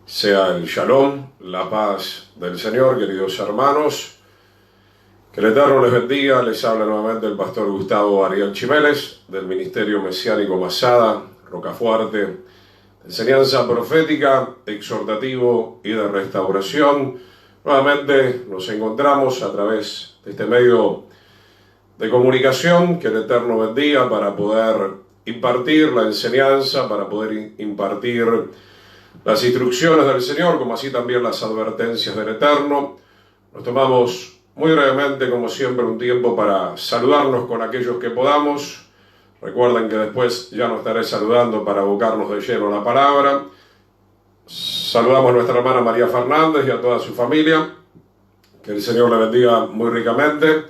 Sea el shalom, la paz del Señor, queridos hermanos. Que el Eterno les bendiga. Les habla nuevamente el pastor Gustavo Ariel Chimeles, del Ministerio Mesiánico Masada, Rocafuerte. Enseñanza profética, exhortativo y de restauración. Nuevamente nos encontramos a través de este medio de comunicación. Que el Eterno bendiga para poder impartir la enseñanza, para poder impartir las instrucciones del Señor, como así también las advertencias del Eterno. Nos tomamos muy brevemente, como siempre, un tiempo para saludarnos con aquellos que podamos. Recuerden que después ya nos estaré saludando para abocarnos de lleno a la palabra. Saludamos a nuestra hermana María Fernández y a toda su familia. Que el Señor le bendiga muy ricamente.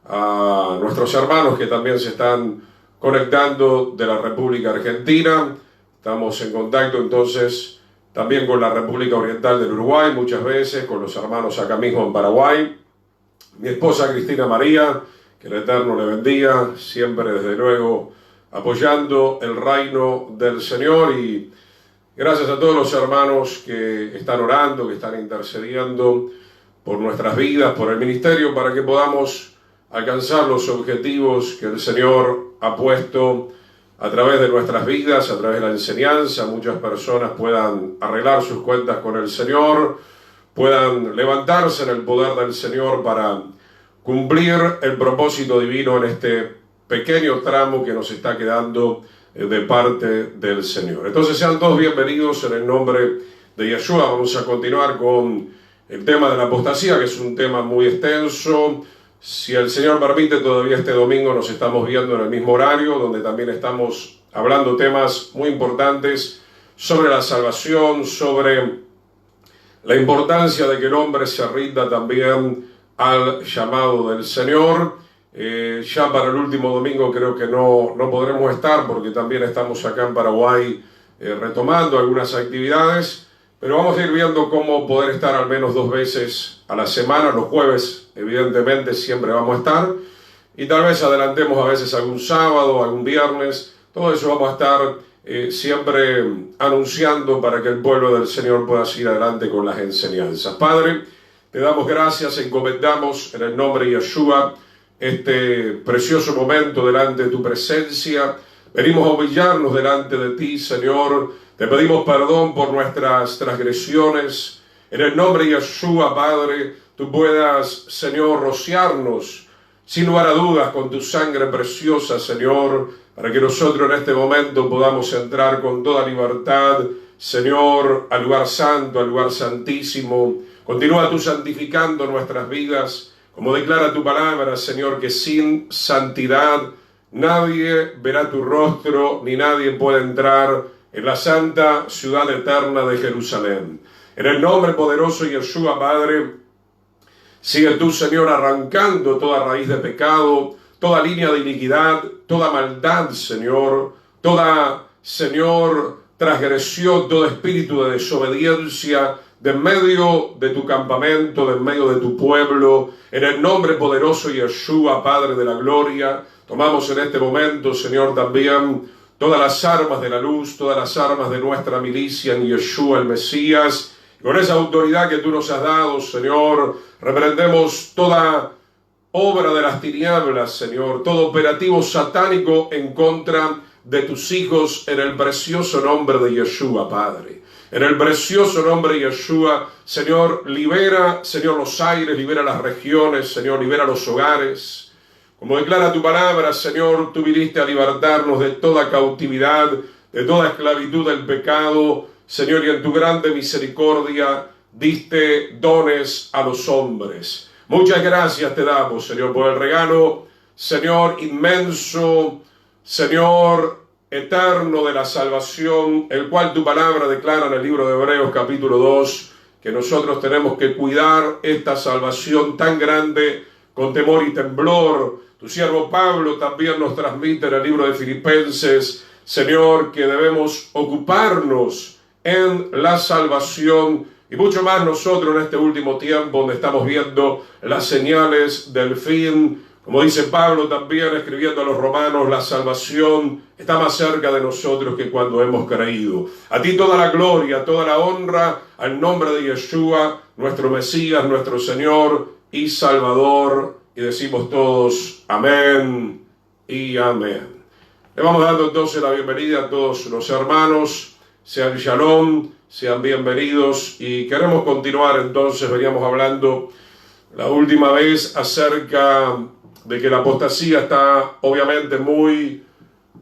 A nuestros hermanos que también se están conectando de la República Argentina. Estamos en contacto entonces también con la República Oriental del Uruguay, muchas veces, con los hermanos acá mismo en Paraguay. Mi esposa Cristina María, que el Eterno le bendiga, siempre desde luego apoyando el reino del Señor. Y gracias a todos los hermanos que están orando, que están intercediendo por nuestras vidas, por el ministerio, para que podamos alcanzar los objetivos que el Señor ha puesto a través de nuestras vidas, a través de la enseñanza. Muchas personas puedan arreglar sus cuentas con el Señor, puedan levantarse en el poder del Señor para cumplir el propósito divino en este pequeño tramo que nos está quedando de parte del Señor. Entonces sean todos bienvenidos en el nombre de Yeshua. Vamos a continuar con el tema de la apostasía, que es un tema muy extenso. Si el Señor permite, todavía este domingo nos estamos viendo en el mismo horario, donde también estamos hablando temas muy importantes sobre la salvación, sobre la importancia de que el hombre se rinda también al llamado del Señor. Ya para el último domingo creo que no podremos estar, porque también estamos acá en Paraguay retomando algunas actividades. Pero vamos a ir viendo cómo poder estar al menos 2 veces a la semana. Los jueves, evidentemente, siempre vamos a estar. Y tal vez adelantemos a veces algún sábado, algún viernes. Todo eso vamos a estar siempre anunciando para que el pueblo del Señor pueda seguir adelante con las enseñanzas. Padre, te damos gracias, encomendamos en el nombre de Yeshua este precioso momento delante de tu presencia. Venimos a humillarnos delante de ti, Señor. Te pedimos perdón por nuestras transgresiones. En el nombre de Yeshua, Padre, tú puedas, Señor, rociarnos, sin lugar a dudas, con tu sangre preciosa, Señor, para que nosotros en este momento podamos entrar con toda libertad, Señor, al lugar santo, al lugar santísimo. Continúa tú santificando nuestras vidas, como declara tu palabra, Señor, que sin santidad nadie verá tu rostro, ni nadie puede entrar en la santa ciudad eterna de Jerusalén. En el nombre poderoso de Yeshua, Padre, sigue tú, Señor, arrancando toda raíz de pecado, toda línea de iniquidad, toda maldad, Señor, toda, Señor, transgresión, todo espíritu de desobediencia, de en medio de tu campamento, de en medio de tu pueblo. En el nombre poderoso de Yeshua, Padre de la gloria, tomamos en este momento, Señor, también todas las armas de la luz, todas las armas de nuestra milicia en Yeshua el Mesías. Con esa autoridad que tú nos has dado, Señor, reprendemos toda obra de las tinieblas, Señor, todo operativo satánico en contra de tus hijos, en el precioso nombre de Yeshua, Padre. En el precioso nombre de Yeshua, Señor, libera, Señor, los aires, libera las regiones, Señor, libera los hogares. Como declara tu palabra, Señor, tú viniste a libertarnos de toda cautividad, de toda esclavitud del pecado, Señor, y en tu grande misericordia diste dones a los hombres. Muchas gracias te damos, Señor, por el regalo, Señor, inmenso, Señor, eterno de la salvación, el cual tu palabra declara en el libro de Hebreos capítulo 2, que nosotros tenemos que cuidar esta salvación tan grande con temor y temblor. Tu siervo Pablo también nos transmite en el libro de Filipenses, Señor, que debemos ocuparnos en la salvación y mucho más nosotros en este último tiempo donde estamos viendo las señales del fin. Como dice Pablo también escribiendo a los romanos, la salvación está más cerca de nosotros que cuando hemos creído. A ti toda la gloria, toda la honra, al nombre de Yeshua, nuestro Mesías, nuestro Señor y Salvador. Y decimos todos, amén y amén. Le vamos dando entonces la bienvenida a todos los hermanos, sean shalom, sean bienvenidos, y queremos continuar entonces. Veníamos hablando la última vez acerca de que la apostasía está obviamente muy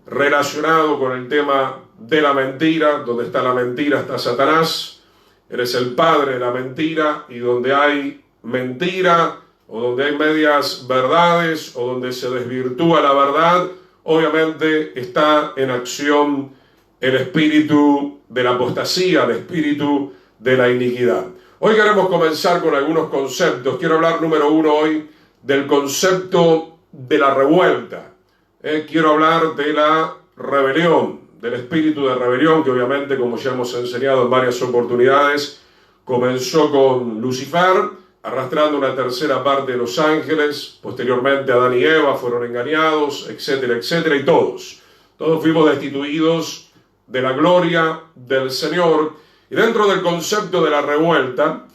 relacionado con el tema de la mentira. Donde está la mentira está Satanás. Eres el padre de la mentira, y donde hay mentira o donde hay medias verdades o donde se desvirtúa la verdad, obviamente está en acción el espíritu de la apostasía, el espíritu de la iniquidad. Hoy queremos comenzar con algunos conceptos. Quiero hablar número uno hoy del concepto de la revuelta. Quiero hablar de la rebelión, del espíritu de rebelión, que obviamente, como ya hemos enseñado en varias oportunidades, comenzó con Lucifer, arrastrando una tercera parte de los ángeles. Posteriormente Adán y Eva fueron engañados, etcétera, etcétera, y todos fuimos destituidos de la gloria del Señor. Y dentro del concepto de la revuelta,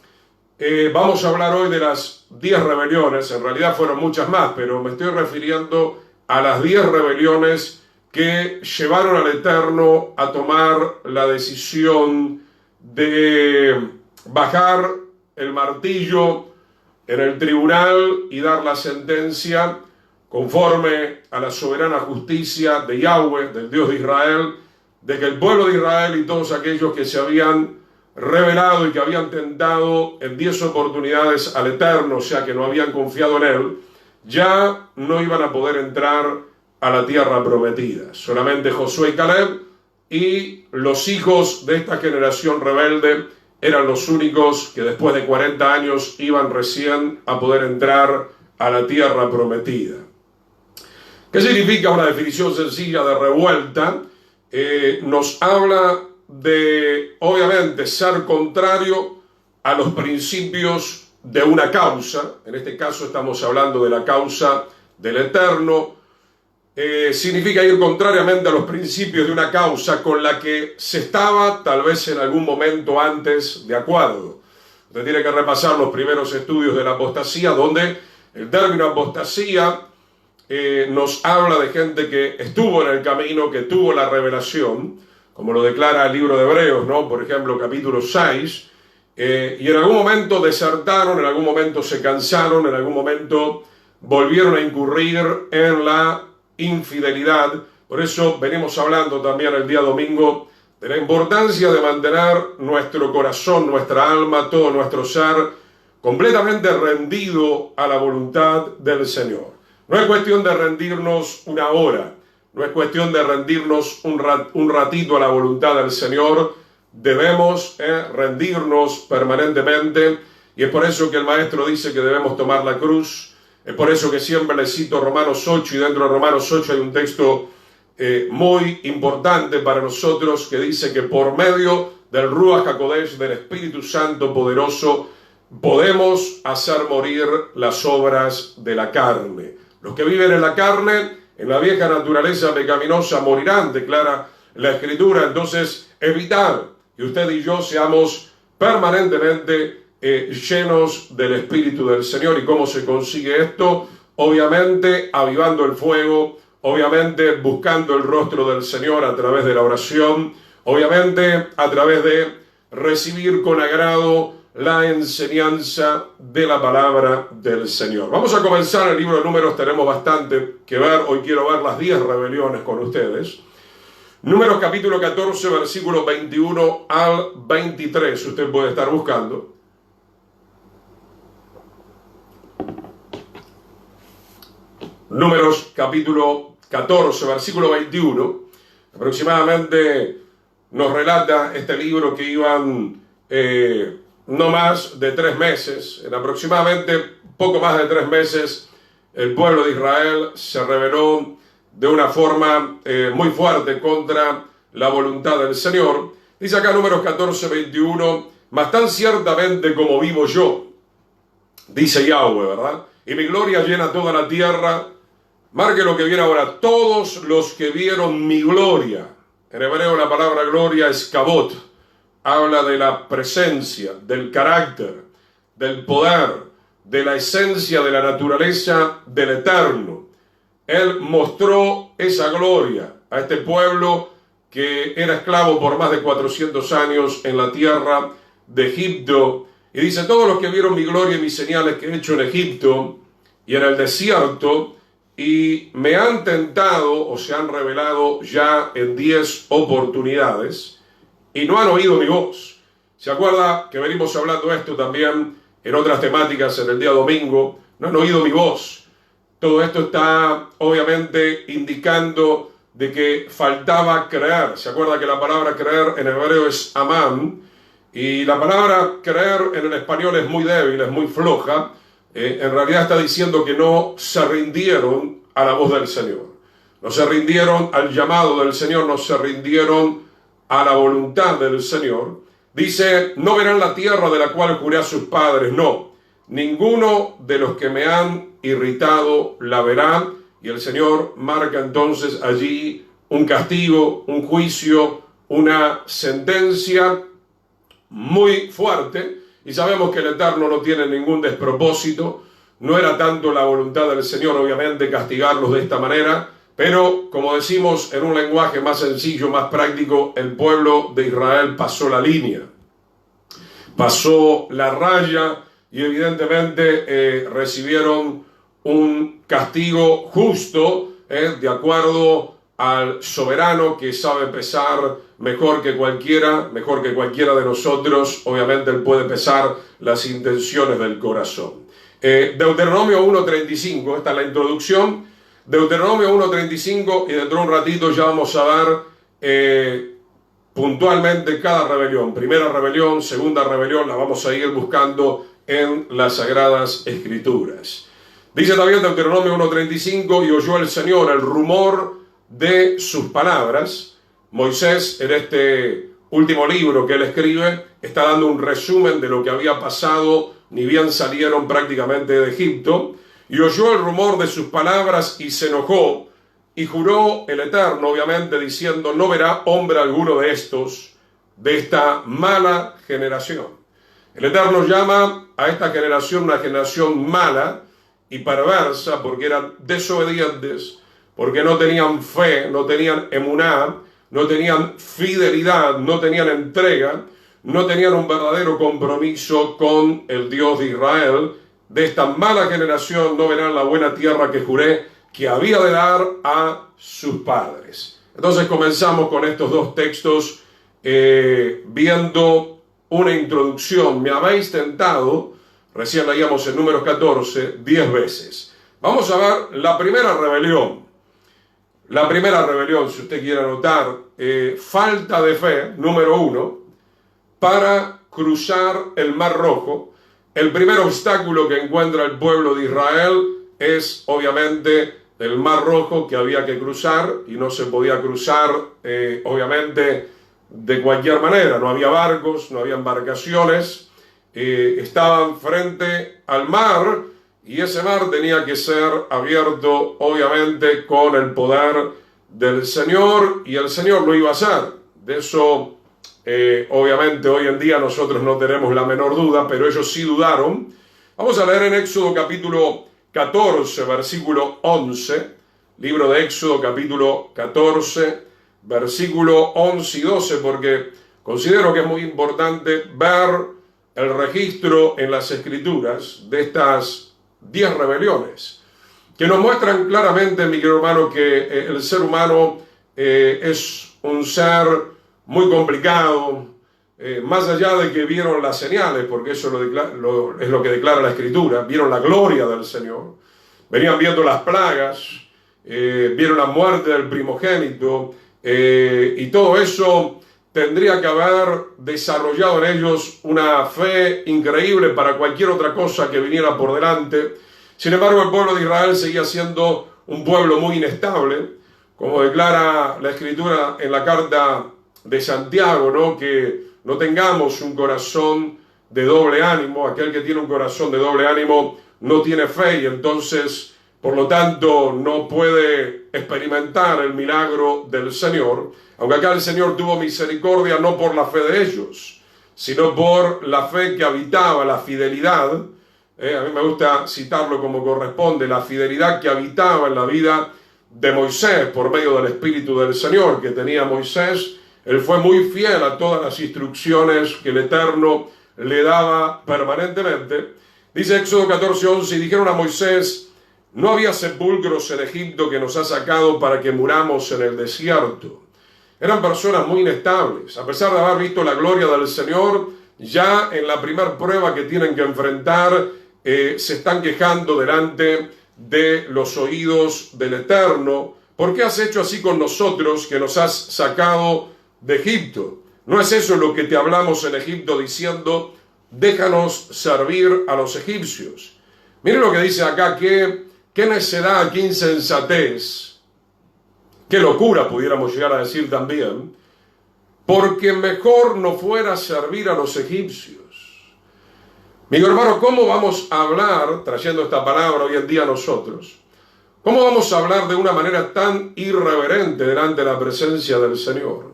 vamos a hablar hoy de las 10 rebeliones. En realidad fueron muchas más, pero me estoy refiriendo a las 10 rebeliones que llevaron al Eterno a tomar la decisión de bajar el martillo en el tribunal y dar la sentencia conforme a la soberana justicia de Yahweh, del Dios de Israel, de que el pueblo de Israel y todos aquellos que se habían rebelado y que habían tentado en 10 oportunidades al Eterno, o sea que no habían confiado en Él, ya no iban a poder entrar a la tierra prometida. Solamente Josué y Caleb y los hijos de esta generación rebelde eran los únicos que después de 40 años iban recién a poder entrar a la tierra prometida. ¿Qué significa una definición sencilla de revuelta? Nos habla de, obviamente, ser contrario a los principios de una causa. En este caso estamos hablando de la causa del Eterno. Significa ir contrariamente a los principios de una causa con la que se estaba tal vez en algún momento antes de acuerdo. Usted tiene que repasar los primeros estudios de la apostasía, donde el término apostasía nos habla de gente que estuvo en el camino, que tuvo la revelación, como lo declara el libro de Hebreos, ¿no? Por ejemplo, capítulo 6, y en algún momento desertaron, en algún momento se cansaron, en algún momento volvieron a incurrir en la infidelidad. Por eso venimos hablando también el día domingo de la importancia de mantener nuestro corazón, nuestra alma, todo nuestro ser completamente rendido a la voluntad del Señor. No es cuestión de rendirnos una hora, no es cuestión de rendirnos un ratito a la voluntad del Señor. Debemos rendirnos permanentemente, y es por eso que el Maestro dice que debemos tomar la cruz. Es por eso que siempre le cito Romanos 8, y dentro de Romanos 8 hay un texto muy importante para nosotros que dice que por medio del Ruach HaKodesh, del Espíritu Santo poderoso, podemos hacer morir las obras de la carne. Los que viven en la carne, en la vieja naturaleza pecaminosa, morirán, declara la Escritura. Entonces es vital que usted y yo seamos permanentemente llenos del Espíritu del Señor. ¿Y cómo se consigue esto? Obviamente avivando el fuego, obviamente buscando el rostro del Señor a través de la oración, obviamente a través de recibir con agrado la enseñanza de la palabra del Señor. Vamos a comenzar el libro de Números. Tenemos bastante que ver. Hoy quiero ver las 10 rebeliones con ustedes. Números capítulo 14, versículos 21 al 23. Usted puede estar buscando. Números capítulo 14, versículo 21. Aproximadamente nos relata este libro que iban no más de 3 meses. En aproximadamente poco más de 3 meses el pueblo de Israel se rebeló de una forma muy fuerte contra la voluntad del Señor. Dice acá Números 14, 21, mas tan ciertamente como vivo yo, dice Yahweh, ¿verdad? y mi gloria llena toda la tierra. Marque lo que viene ahora, todos los que vieron mi gloria. En hebreo la palabra gloria es kabot, habla de la presencia, del carácter, del poder, de la esencia de la naturaleza del Eterno. Él mostró esa gloria a este pueblo que era esclavo por más de 400 años en la tierra de Egipto. Y dice, todos los que vieron mi gloria y mis señales que he hecho en Egipto y en el desierto, y me han tentado o se han revelado ya en 10 oportunidades, y no han oído mi voz. ¿Se acuerda que venimos hablando de esto también en otras temáticas en el día domingo? No han oído mi voz. Todo esto está obviamente indicando de que faltaba creer. ¿Se acuerda que la palabra creer en hebreo es amán? Y la palabra creer en el español es muy débil, es muy floja. En realidad está diciendo que no se rindieron a la voz del Señor. No se rindieron al llamado del Señor, no se rindieron a la voluntad del Señor. Dice, no verán la tierra de la cual juré a sus padres. No, ninguno de los que me han irritado la verá. Y el Señor marca entonces allí un castigo, un juicio, una sentencia muy fuerte. Y sabemos que el Eterno no tiene ningún despropósito. No era tanto la voluntad del Señor, obviamente, castigarlos de esta manera. Pero, como decimos en un lenguaje más sencillo, más práctico, el pueblo de Israel pasó la línea. Pasó la raya y evidentemente recibieron un castigo justo, de acuerdo al soberano que sabe pesar mejor que cualquiera de nosotros. Obviamente él puede pesar las intenciones del corazón. Deuteronomio 1.35, esta es la introducción. Deuteronomio 1.35, y dentro de un ratito ya vamos a ver puntualmente cada rebelión. Primera rebelión, segunda rebelión, la vamos a ir buscando en las Sagradas Escrituras. Dice también Deuteronomio 1.35, y oyó el Señor el rumor de sus palabras. Moisés, en este último libro que él escribe, está dando un resumen de lo que había pasado, ni bien salieron prácticamente de Egipto. Y oyó el rumor de sus palabras y se enojó, y juró el Eterno, obviamente, diciendo, no verá hombre alguno de estos, de esta mala generación. El Eterno llama a esta generación una generación mala y perversa, porque eran desobedientes, porque no tenían fe, no tenían emuná, no tenían fidelidad, no tenían entrega, no tenían un verdadero compromiso con el Dios de Israel. De esta mala generación no verán la buena tierra que juré que había de dar a sus padres. Entonces comenzamos con estos dos textos viendo una introducción. Me habéis tentado, recién leíamos en Números 14, 10 veces. Vamos a ver la primera rebelión. La primera rebelión, si usted quiere anotar, falta de fe, número 1, para cruzar el Mar Rojo. El primer obstáculo que encuentra el pueblo de Israel es obviamente el Mar Rojo que había que cruzar, y no se podía cruzar obviamente de cualquier manera. No había barcos, no había embarcaciones, estaban frente al mar, y ese mar tenía que ser abierto obviamente con el poder del Señor, y el Señor lo iba a hacer. De eso obviamente hoy en día nosotros no tenemos la menor duda, pero ellos sí dudaron. Vamos a leer en Éxodo capítulo 14, versículo 11, libro de Éxodo capítulo 14, versículo 11 y 12, porque considero que es muy importante ver el registro en las Escrituras de estas 10 rebeliones, que nos muestran claramente, mi querido hermano, que el ser humano es un ser muy complicado, más allá de que vieron las señales, porque eso es lo que declara la Escritura, vieron la gloria del Señor, venían viendo las plagas, vieron la muerte del primogénito, y todo eso tendría que haber desarrollado en ellos una fe increíble para cualquier otra cosa que viniera por delante. Sin embargo, el pueblo de Israel seguía siendo un pueblo muy inestable, como declara la Escritura en la carta de Santiago, ¿no? Que no tengamos un corazón de doble ánimo. Aquel que tiene un corazón de doble ánimo no tiene fe y entonces, por lo tanto, no puede experimentar el milagro del Señor. Aunque acá el Señor tuvo misericordia no por la fe de ellos, sino por la fe que habitaba, la fidelidad. A mí me gusta citarlo como corresponde, la fidelidad que habitaba en la vida de Moisés por medio del Espíritu del Señor que tenía Moisés. Él fue muy fiel a todas las instrucciones que el Eterno le daba permanentemente. Dice Éxodo 14:11, y dijeron a Moisés, no había sepulcros en Egipto que nos ha sacado para que muramos en el desierto. Eran personas muy inestables. A pesar de haber visto la gloria del Señor, ya en la primera prueba que tienen que enfrentar, se están quejando delante de los oídos del Eterno. ¿Por qué has hecho así con nosotros que nos has sacado de Egipto? ¿No es eso lo que te hablamos en Egipto diciendo, déjanos servir a los egipcios? Miren lo que dice acá, qué necedad, qué insensatez. Qué locura pudiéramos llegar a decir también, porque mejor no fuera servir a los egipcios. Mi hermano, ¿cómo vamos a hablar, trayendo esta palabra hoy en día a nosotros, cómo vamos a hablar de una manera tan irreverente delante de la presencia del Señor?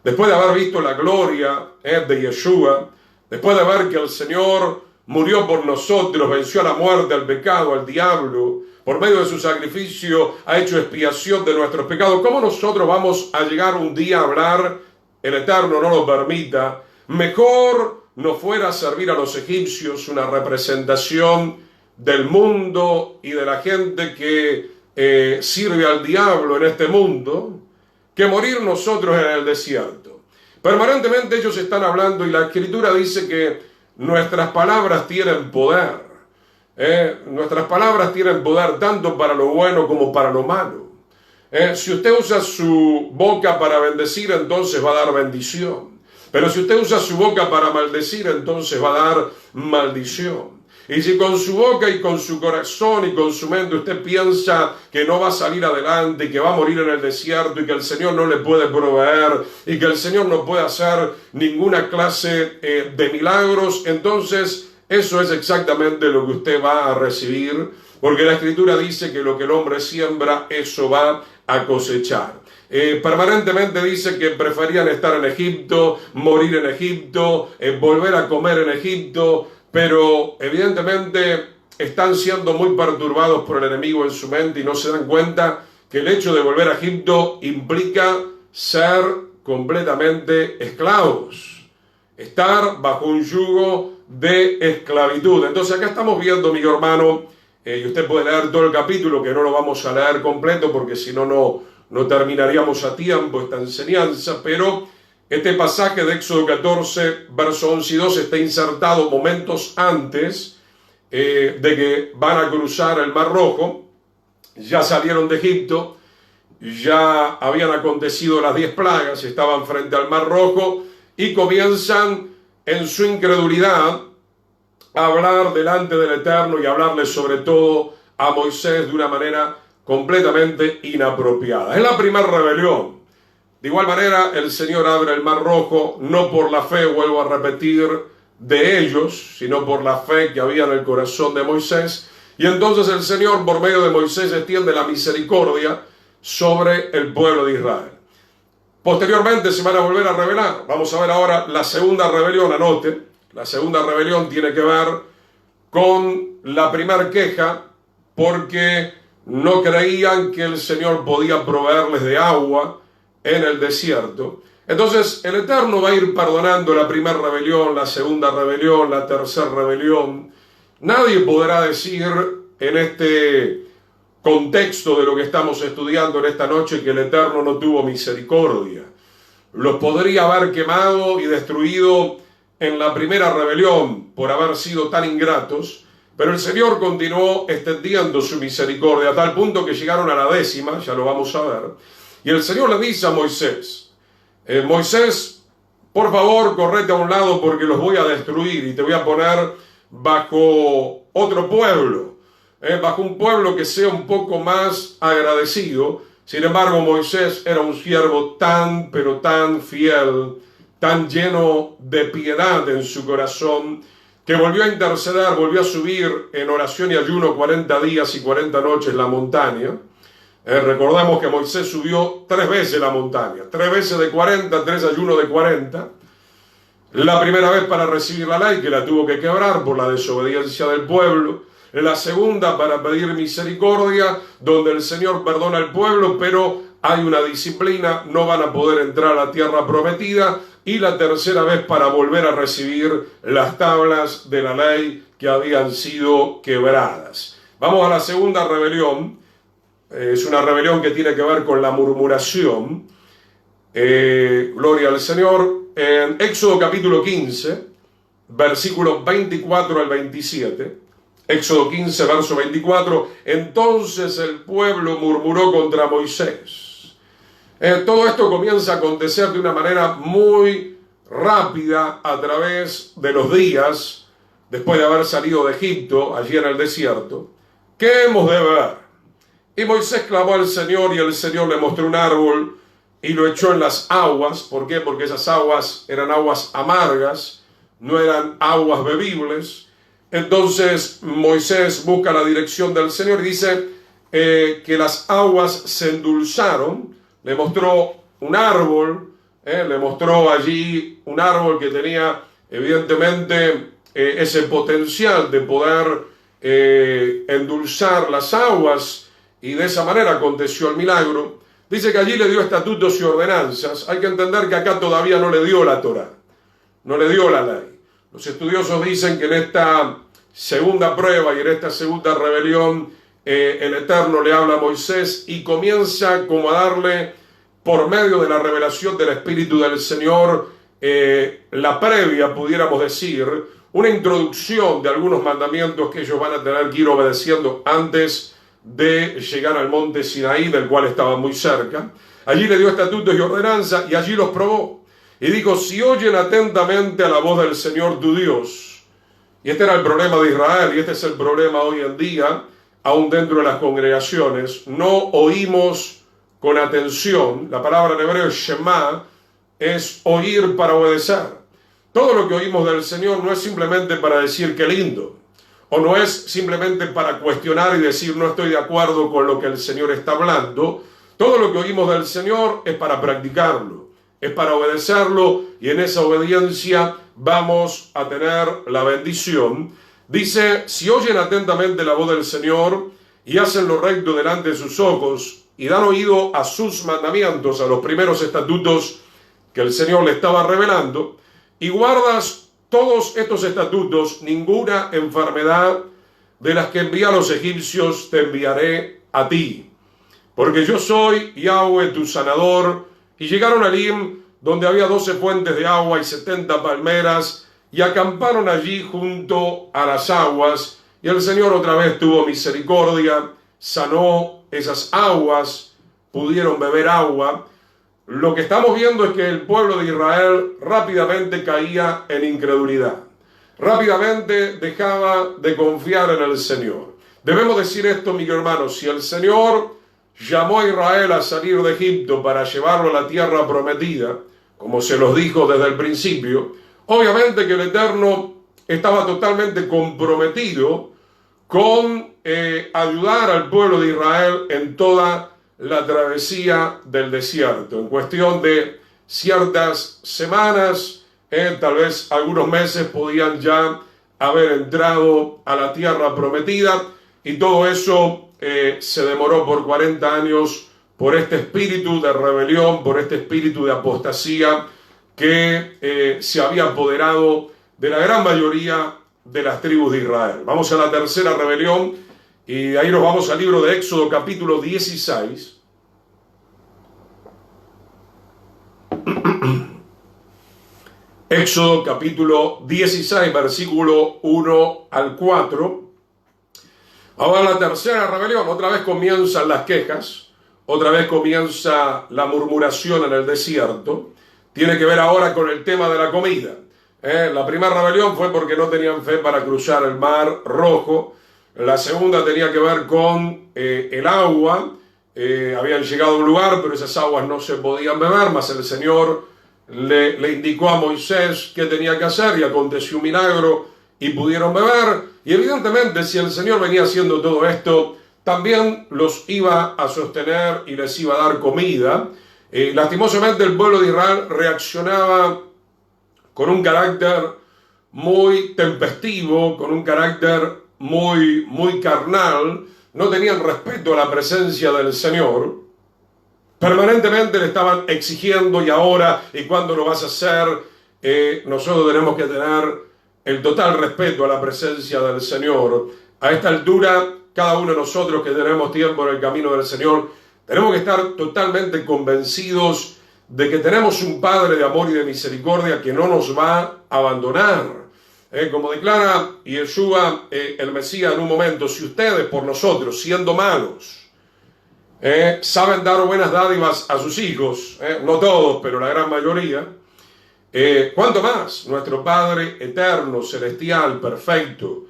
Después de haber visto la gloria de Yeshua, después de ver que el Señor murió por nosotros, venció a la muerte, al pecado, al diablo, por medio de su sacrificio ha hecho expiación de nuestros pecados. ¿Cómo nosotros vamos a llegar un día a hablar, el Eterno no lo permita, mejor no fuera servir a los egipcios, una representación del mundo y de la gente que sirve al diablo en este mundo, que morir nosotros en el desierto? Permanentemente ellos están hablando y la Escritura dice que nuestras palabras tienen poder. Nuestras palabras tienen poder tanto para lo bueno como para lo malo. Si usted usa su boca para bendecir, entonces va a dar bendición. Pero si usted usa su boca para maldecir, entonces va a dar maldición. Y si con su boca y con su corazón y con su mente usted piensa que no va a salir adelante y que va a morir en el desierto y que el Señor no le puede proveer y que el Señor no puede hacer ninguna clase de milagros, entonces eso es exactamente lo que usted va a recibir, porque la Escritura dice que lo que el hombre siembra, eso va a cosechar. Permanentemente dice que preferían estar en Egipto, morir en Egipto, volver a comer en Egipto, pero evidentemente están siendo muy perturbados por el enemigo en su mente y no se dan cuenta que el hecho de volver a Egipto implica ser completamente esclavos, estar bajo un yugo de esclavitud. Entonces acá estamos viendo, mi hermano, y usted puede leer todo el capítulo, que no lo vamos a leer completo porque si no, no terminaríamos a tiempo esta enseñanza, pero este pasaje de Éxodo 14, verso 11 y 12 está insertado momentos antes de que van a cruzar el Mar Rojo. Ya salieron de Egipto, ya habían acontecido las 10 plagas, estaban frente al Mar Rojo y comienzan en su incredulidad a hablar delante del Eterno y a hablarle sobre todo a Moisés de una manera completamente inapropiada. Es la primera rebelión. De igual manera, el Señor abre el Mar Rojo, no por la fe, vuelvo a repetir, de ellos, sino por la fe que había en el corazón de Moisés. Y entonces el Señor, por medio de Moisés, extiende la misericordia sobre el pueblo de Israel. Posteriormente se van a volver a rebelar. Vamos a ver ahora la segunda rebelión, anote. La segunda rebelión tiene que ver con la primera queja, porque no creían que el Señor podía proveerles de agua en el desierto. Entonces el Eterno va a ir perdonando la primera rebelión, la segunda rebelión, la tercera rebelión. Nadie podrá decir en este contexto de lo que estamos estudiando en esta noche que el Eterno no tuvo misericordia. Los podría haber quemado y destruido en la primera rebelión por haber sido tan ingratos, pero el Señor continuó extendiendo su misericordia a tal punto que llegaron a la 10ª, ya lo vamos a ver, y el Señor le dice a Moisés, Moisés, por favor, correte a un lado porque los voy a destruir y te voy a poner bajo otro pueblo, bajo un pueblo que sea un poco más agradecido. Sin embargo, Moisés era un siervo tan, pero tan fiel, tan lleno de piedad en su corazón, que volvió a interceder, volvió a subir en oración y ayuno 40 días y 40 noches la montaña. Recordamos que Moisés subió 3 veces la montaña, 3 veces de 40, 3 ayunos de 40. La primera vez para recibir la ley, que la tuvo que quebrar por la desobediencia del pueblo. La segunda para pedir misericordia, donde el Señor perdona al pueblo, pero hay una disciplina, no van a poder entrar a la tierra prometida. Y la tercera vez para volver a recibir las tablas de la ley que habían sido quebradas. Vamos a la segunda rebelión. Es una rebelión que tiene que ver con la murmuración. Gloria al Señor. En Éxodo capítulo 15, versículos 24 al 27. Éxodo 15, verso 24. Entonces el pueblo murmuró contra Moisés. Todo esto comienza a acontecer de una manera muy rápida a través de los días después de haber salido de Egipto, allí en el desierto. ¿Qué hemos de ver? Y Moisés clamó al Señor y el Señor le mostró un árbol y lo echó en las aguas. ¿Por qué? Porque esas aguas eran aguas amargas, no eran aguas bebibles. Entonces Moisés busca la dirección del Señor y dice que las aguas se endulzaron. Le mostró un árbol, le mostró allí un árbol que tenía evidentemente ese potencial de poder endulzar las aguas, y de esa manera aconteció el milagro. Dice que allí le dio estatutos y ordenanzas. Hay que entender que acá todavía no le dio la Torá, no le dio la ley. Los estudiosos dicen que en esta segunda prueba y en esta segunda rebelión el Eterno le habla a Moisés y comienza como a darle, por medio de la revelación del Espíritu del Señor, la previa, pudiéramos decir, una introducción de algunos mandamientos que ellos van a tener que ir obedeciendo antes de llegar al monte Sinaí, del cual estaban muy cerca. Allí le dio estatutos y ordenanzas y allí los probó. Y dijo: si oyen atentamente a la voz del Señor tu Dios. Y este era el problema de Israel, y este es el problema hoy en día, aún dentro de las congregaciones. No oímos con atención. La palabra en hebreo Shema es oír para obedecer. Todo lo que oímos del Señor no es simplemente para decir qué lindo, o no es simplemente para cuestionar y decir no estoy de acuerdo con lo que el Señor está hablando. Todo lo que oímos del Señor es para practicarlo, es para obedecerlo, y en esa obediencia vamos a tener la bendición. Dice: si oyen atentamente la voz del Señor y hacen lo recto delante de sus ojos y dan oído a sus mandamientos, a los primeros estatutos que el Señor le estaba revelando, y guardas todos estos estatutos, ninguna enfermedad de las que envié a los egipcios te enviaré a ti, porque yo soy Yahweh tu sanador. Y llegaron a Elim, donde había 12 fuentes de agua y 70 palmeras, y acamparon allí junto a las aguas, y el Señor otra vez tuvo misericordia, sanó esas aguas, pudieron beber agua. Lo que estamos viendo es que el pueblo de Israel rápidamente caía en incredulidad, rápidamente dejaba de confiar en el Señor. Debemos decir esto, mis hermanos: si el Señor llamó a Israel a salir de Egipto para llevarlo a la tierra prometida, como se los dijo desde el principio, obviamente que el Eterno estaba totalmente comprometido con ayudar al pueblo de Israel en toda la travesía del desierto. En cuestión de ciertas semanas, tal vez algunos meses, podían ya haber entrado a la tierra prometida, y todo eso se demoró por 40 años por este espíritu de rebelión, por este espíritu de apostasía que se había apoderado de la gran mayoría de las tribus de Israel. Vamos a la tercera rebelión, y de ahí nos vamos al libro de Éxodo capítulo 16. Éxodo capítulo 16, versículo 1 al 4. Ahora la tercera rebelión. Otra vez comienzan las quejas, otra vez comienza la murmuración en el desierto. Tiene que ver ahora con el tema de la comida. La primera rebelión fue porque no tenían fe para cruzar el mar Rojo. La segunda tenía que ver con el agua. Habían llegado a un lugar, pero esas aguas no se podían beber, mas el Señor le indicó a Moisés qué tenía que hacer, y aconteció un milagro, y pudieron beber. Y evidentemente, si el Señor venía haciendo todo esto, también los iba a sostener y les iba a dar comida. Lastimosamente, el pueblo de Israel reaccionaba con un carácter muy tempestivo, con un carácter muy carnal. No tenían respeto a la presencia del Señor. Permanentemente le estaban exigiendo, y ahora, ¿y cuándo lo vas a hacer? Nosotros tenemos que tener el total respeto a la presencia del Señor. A esta altura, cada uno de nosotros que tenemos tiempo en el camino del Señor, tenemos que estar totalmente convencidos de que tenemos un Padre de amor y de misericordia que no nos va a abandonar. Como declara Yeshua, el Mesías, en un momento: si ustedes por nosotros, siendo malos, saben dar buenas dádivas a sus hijos, no todos, pero la gran mayoría, ¿cuánto más nuestro Padre eterno, celestial, perfecto,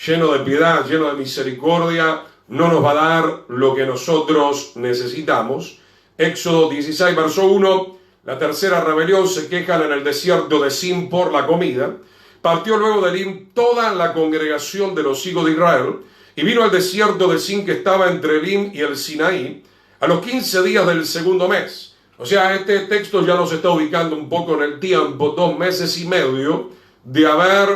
lleno de piedad, lleno de misericordia, no nos va a dar lo que nosotros necesitamos? Éxodo 16, verso 1, la tercera rebelión: se quejan en el desierto de Sin por la comida. Partió luego de Elim toda la congregación de los hijos de Israel, y vino al desierto de Sin, que estaba entre Elim y el Sinaí, a los 15 días del segundo mes. O sea, este texto ya nos está ubicando un poco en el tiempo, 2 meses y medio de haber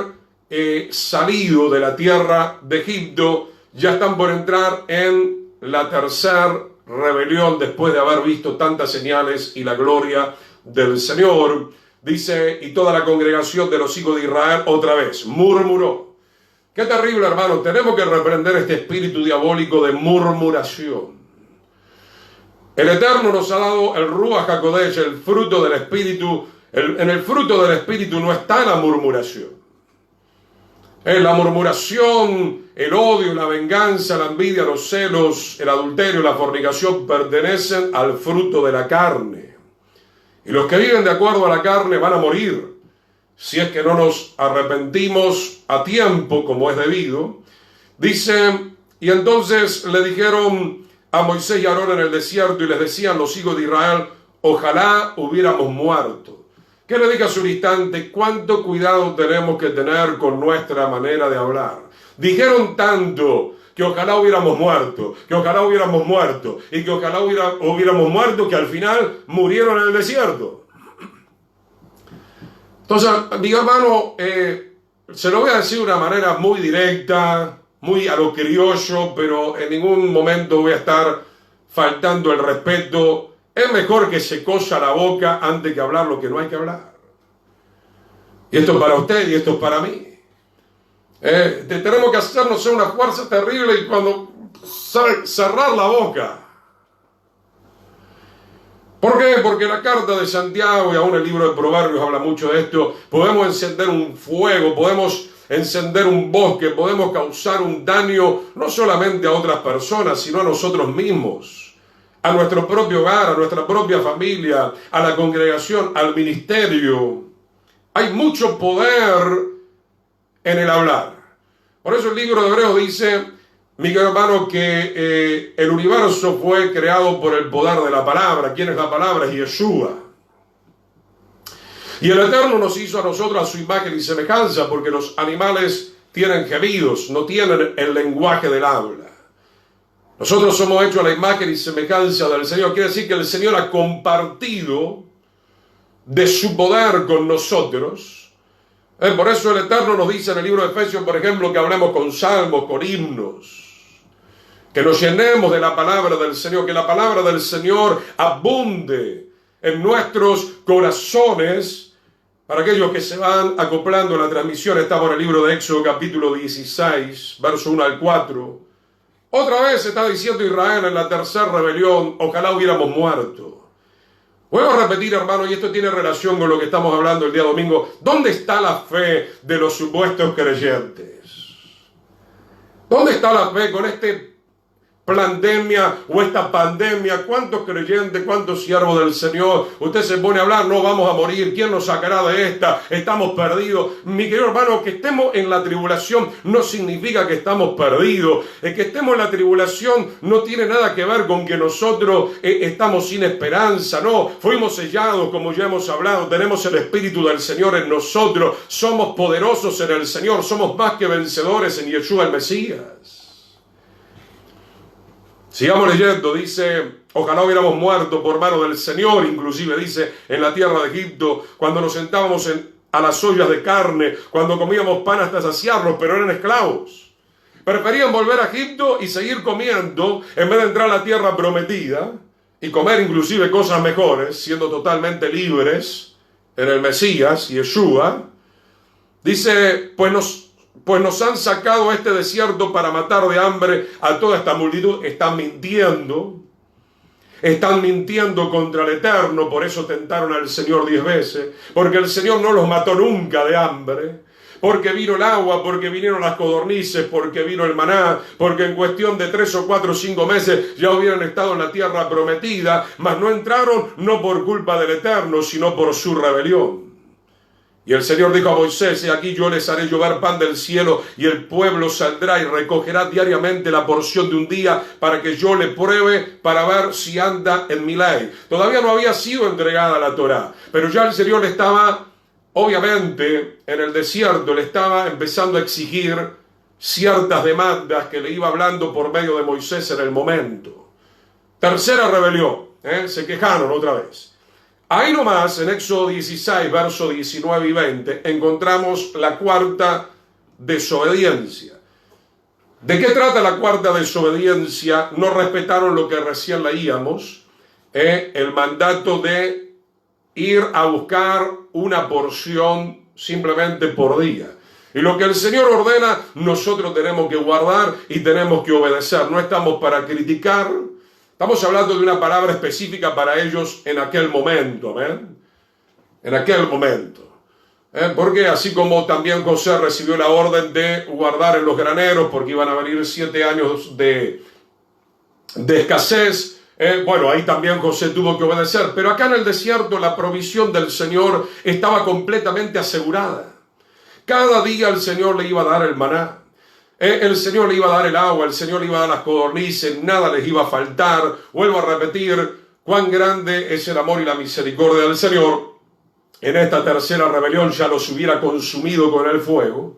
salido de la tierra de Egipto. Ya están por entrar en la tercera rebelión después de haber visto tantas señales y la gloria del Señor. Dice: y toda la congregación de los hijos de Israel otra vez murmuró. Qué terrible, hermanos. Tenemos que reprender este espíritu diabólico de murmuración. El Eterno nos ha dado el Ruach HaKodesh, el fruto del Espíritu. En el fruto del Espíritu no está la murmuración. La murmuración, el odio, la venganza, la envidia, los celos, el adulterio, la fornicación pertenecen al fruto de la carne. Y los que viven de acuerdo a la carne van a morir si es que no nos arrepentimos a tiempo como es debido. Dice: y entonces le dijeron a Moisés y a Aarón en el desierto, y les decían los hijos de Israel: ojalá hubiéramos muerto. ¿Qué le dije hace un instante? ¿Cuánto cuidado tenemos que tener con nuestra manera de hablar? Dijeron tanto que ojalá hubiéramos muerto, que ojalá hubiéramos muerto, y que ojalá hubiéramos muerto, que al final murieron en el desierto. Entonces, mi hermano, se lo voy a decir de una manera muy directa, muy a lo criollo, pero en ningún momento voy a estar faltando el respeto. Es mejor que se cosa la boca antes que hablar lo que no hay que hablar. Y esto es para usted y esto es para mí. Tenemos que hacernos una fuerza terrible y cuando cerrar la boca. ¿Por qué? Porque la carta de Santiago y aún el libro de Proverbios habla mucho de esto. Podemos encender un fuego, podemos encender un bosque, podemos causar un daño no solamente a otras personas, sino a nosotros mismos, a nuestro propio hogar, a nuestra propia familia, a la congregación, al ministerio. Hay mucho poder en el hablar. Por eso el libro de Hebreos dice, mi hermano, que el universo fue creado por el poder de la palabra. ¿Quién es la palabra? Es Yeshua. Y el Eterno nos hizo a nosotros a su imagen y semejanza, porque los animales tienen gemidos, no tienen el lenguaje del habla. Nosotros somos hechos a la imagen y semejanza del Señor. Quiere decir que el Señor ha compartido de su poder con nosotros. Por eso el Eterno nos dice en el libro de Efesios, por ejemplo, que hablemos con salmos, con himnos, que nos llenemos de la palabra del Señor, que la palabra del Señor abunde en nuestros corazones. Para aquellos que se van acoplando a la transmisión, estamos en el libro de Éxodo capítulo 16, verso 1 al 4. Otra vez está diciendo Israel en la tercera rebelión, ojalá hubiéramos muerto. Vuelvo a repetir, hermano, y esto tiene relación con lo que estamos hablando el día domingo. ¿Dónde está la fe de los supuestos creyentes? ¿Dónde está la fe con este pandemia o esta pandemia, cuántos creyentes, cuántos siervos del Señor, usted se pone a hablar, no vamos a morir, ¿quién nos sacará de esta? Estamos perdidos. Mi querido hermano, que estemos en la tribulación no significa que estamos perdidos. El que estemos en la tribulación no tiene nada que ver con que nosotros estamos sin esperanza, no, fuimos sellados, como ya hemos hablado, tenemos el Espíritu del Señor en nosotros, somos poderosos en el Señor, somos más que vencedores en Yeshua el Mesías. Sigamos leyendo, dice, ojalá hubiéramos muerto por mano del Señor, inclusive dice, en la tierra de Egipto, cuando nos sentábamos a las ollas de carne, cuando comíamos pan hasta saciarnos, pero eran esclavos. Preferían volver a Egipto y seguir comiendo, en vez de entrar a la tierra prometida, y comer inclusive cosas mejores, siendo totalmente libres en el Mesías, Yeshua. Dice, pues nos han sacado a este desierto para matar de hambre a toda esta multitud. Están mintiendo contra el Eterno, por eso tentaron al Señor 10 veces, porque el Señor no los mató nunca de hambre, porque vino el agua, porque vinieron las codornices, porque vino el maná, porque en cuestión de 3 o 4 o 5 meses ya hubieran estado en la tierra prometida, mas no entraron no por culpa del Eterno, sino por su rebelión. Y el Señor dijo a Moisés, aquí yo les haré llover pan del cielo, y el pueblo saldrá y recogerá diariamente la porción de un día, para que yo le pruebe, para ver si anda en mi ley. Todavía no había sido entregada la Torá, pero ya el Señor le estaba, obviamente, en el desierto, le estaba empezando a exigir ciertas demandas que le iba hablando por medio de Moisés en el momento. Tercera rebelión, se quejaron otra vez. Ahí nomás, en Éxodo 16, versos 19 y 20, encontramos la cuarta desobediencia. ¿De qué trata la cuarta desobediencia? No respetaron lo que recién leíamos, el mandato de ir a buscar una porción simplemente por día. Y lo que el Señor ordena, nosotros tenemos que guardar y tenemos que obedecer. No estamos para criticar. Estamos hablando de una palabra específica para ellos en aquel momento, ¿ven? En aquel momento. Porque así como también José recibió la orden de guardar en los graneros, porque iban a venir 7 años de escasez, bueno, ahí también José tuvo que obedecer. Pero acá en el desierto la provisión del Señor estaba completamente asegurada. Cada día el Señor le iba a dar el maná. El Señor le iba a dar el agua, el Señor le iba a dar las codornices, nada les iba a faltar. Vuelvo a repetir, cuán grande es el amor y la misericordia del Señor. En esta tercera rebelión ya los hubiera consumido con el fuego.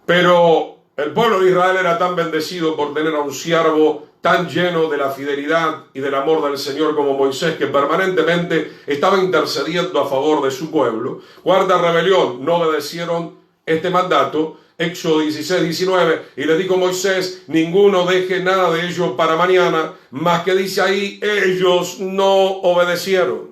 Pero el pueblo de Israel era tan bendecido por tener a un siervo tan lleno de la fidelidad y del amor del Señor como Moisés, que permanentemente estaba intercediendo a favor de su pueblo. Cuarta rebelión, no obedecieron este mandato. Éxodo 16, 19, y le dijo Moisés, ninguno deje nada de ello para mañana, más que dice ahí, ellos no obedecieron.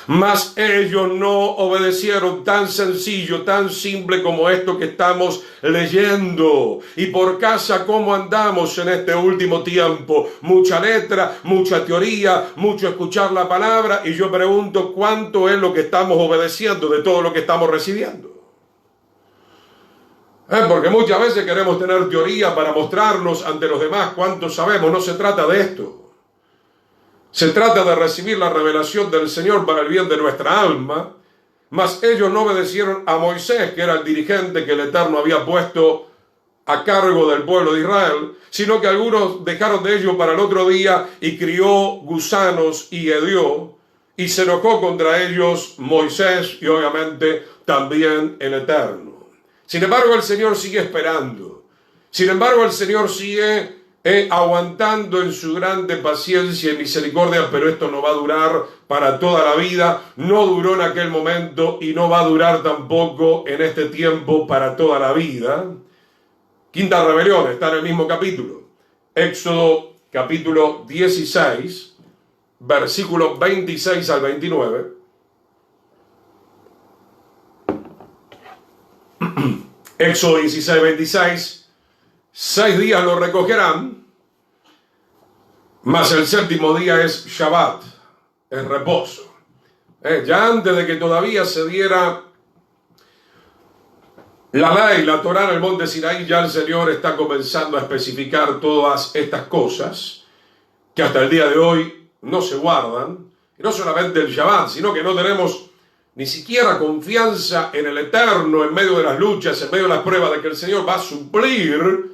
Mas ellos no obedecieron, tan sencillo, tan simple como esto que estamos leyendo. Y por casa, ¿cómo andamos en este último tiempo? Mucha letra, mucha teoría, mucho escuchar la palabra, y yo pregunto, ¿cuánto es lo que estamos obedeciendo de todo lo que estamos recibiendo? Porque muchas veces queremos tener teoría para mostrarnos ante los demás cuánto sabemos. No se trata de esto. Se trata de recibir la revelación del Señor para el bien de nuestra alma. Mas ellos no obedecieron a Moisés, que era el dirigente que el Eterno había puesto a cargo del pueblo de Israel, sino que algunos dejaron de ello para el otro día y crió gusanos y hedió, y se enojó contra ellos Moisés y obviamente también el Eterno. Sin embargo, el Señor sigue esperando. Sin embargo, el Señor sigue aguantando en su grande paciencia y misericordia, pero esto no va a durar para toda la vida. No duró en aquel momento y no va a durar tampoco en este tiempo para toda la vida. Quinta rebelión, está en el mismo capítulo. Éxodo capítulo 16, versículos 26 al 29. Éxodo 16, 26, 6 días lo recogerán, mas el séptimo día es Shabbat, es reposo. Ya antes de que todavía se diera La ley, la Torá en el monte Sinaí, ya el Señor está comenzando a especificar todas estas cosas que hasta el día de hoy no se guardan. Y no solamente el Shabbat, sino que no tenemos ni siquiera confianza en el Eterno en medio de las luchas, en medio de las pruebas, de que el Señor va a suplir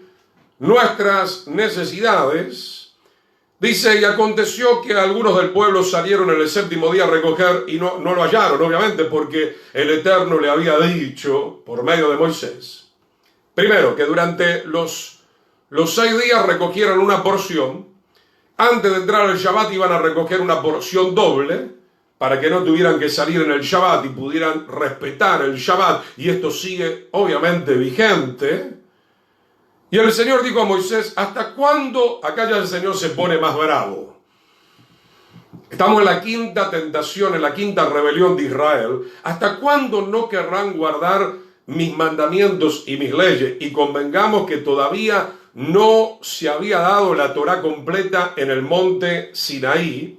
nuestras necesidades. Dice, y aconteció que algunos del pueblo salieron en el séptimo día a recoger y no lo hallaron, obviamente, porque el Eterno le había dicho por medio de Moisés. Primero, que durante los 6 días recogieran una porción. Antes de entrar al Shabbat iban a recoger una porción doble, para que no tuvieran que salir en el Shabbat y pudieran respetar el Shabbat. Y esto sigue, obviamente, vigente. Y el Señor dijo a Moisés, ¿hasta cuándo? Acá ya el Señor se pone más bravo. Estamos en la quinta tentación, en la quinta rebelión de Israel. ¿Hasta cuándo no querrán guardar mis mandamientos y mis leyes? Y convengamos que todavía no se había dado la Torá completa en el monte Sinaí.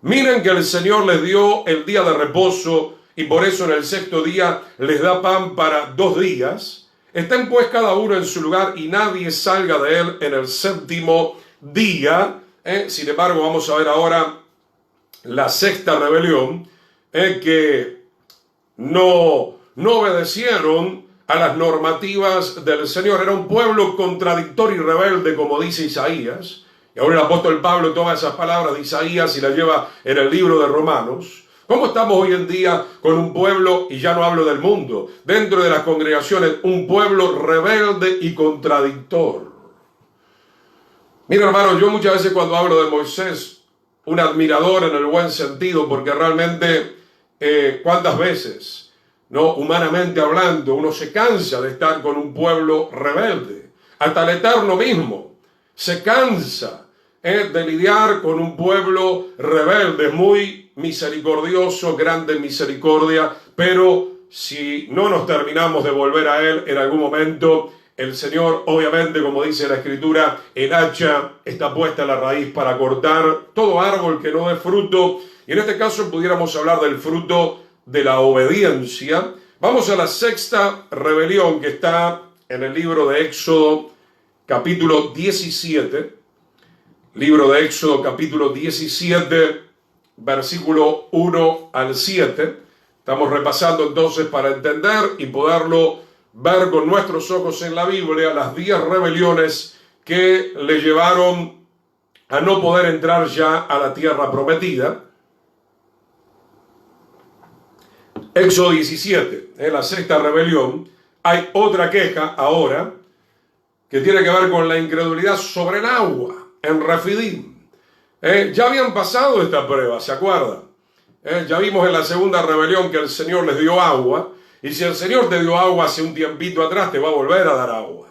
Miren que el Señor les dio el día de reposo y por eso en el 6º día les da pan para 2 días. Estén pues cada uno en su lugar y nadie salga de él en el 7º día. Sin embargo, vamos a ver ahora la 6ª rebelión, que no obedecieron a las normativas del Señor. Era un pueblo contradictorio y rebelde, como dice Isaías. Y ahora el apóstol Pablo toma esas palabras de Isaías y las lleva en el libro de Romanos. ¿Cómo estamos hoy en día con un pueblo, y ya no hablo del mundo, dentro de las congregaciones, un pueblo rebelde y contradictor? Mira, hermano, yo muchas veces cuando hablo de Moisés, un admirador en el buen sentido, porque realmente, ¿cuántas veces, no, humanamente hablando, uno se cansa de estar con un pueblo rebelde? Hasta el Eterno mismo se cansa de lidiar con un pueblo rebelde, muy misericordioso, grande misericordia, pero si no nos terminamos de volver a Él en algún momento, el Señor, obviamente, como dice la Escritura, el hacha está puesta en la raíz para cortar todo árbol que no dé fruto, y en este caso pudiéramos hablar del fruto de la obediencia. Vamos a la 6ª rebelión que está en el libro de Éxodo, capítulo 17, libro de Éxodo, capítulo 17, versículo 1 al 7. Estamos repasando entonces para entender y poderlo ver con nuestros ojos en la Biblia las 10 rebeliones que le llevaron a no poder entrar ya a la tierra prometida. Éxodo 17, en la 6ª rebelión, hay otra queja ahora que tiene que ver con la incredulidad sobre el agua en Refidim. Ya habían pasado esta prueba, ¿se acuerdan? Ya vimos en la 2ª rebelión que el Señor les dio agua, y si el Señor te dio agua hace un tiempito atrás, te va a volver a dar agua.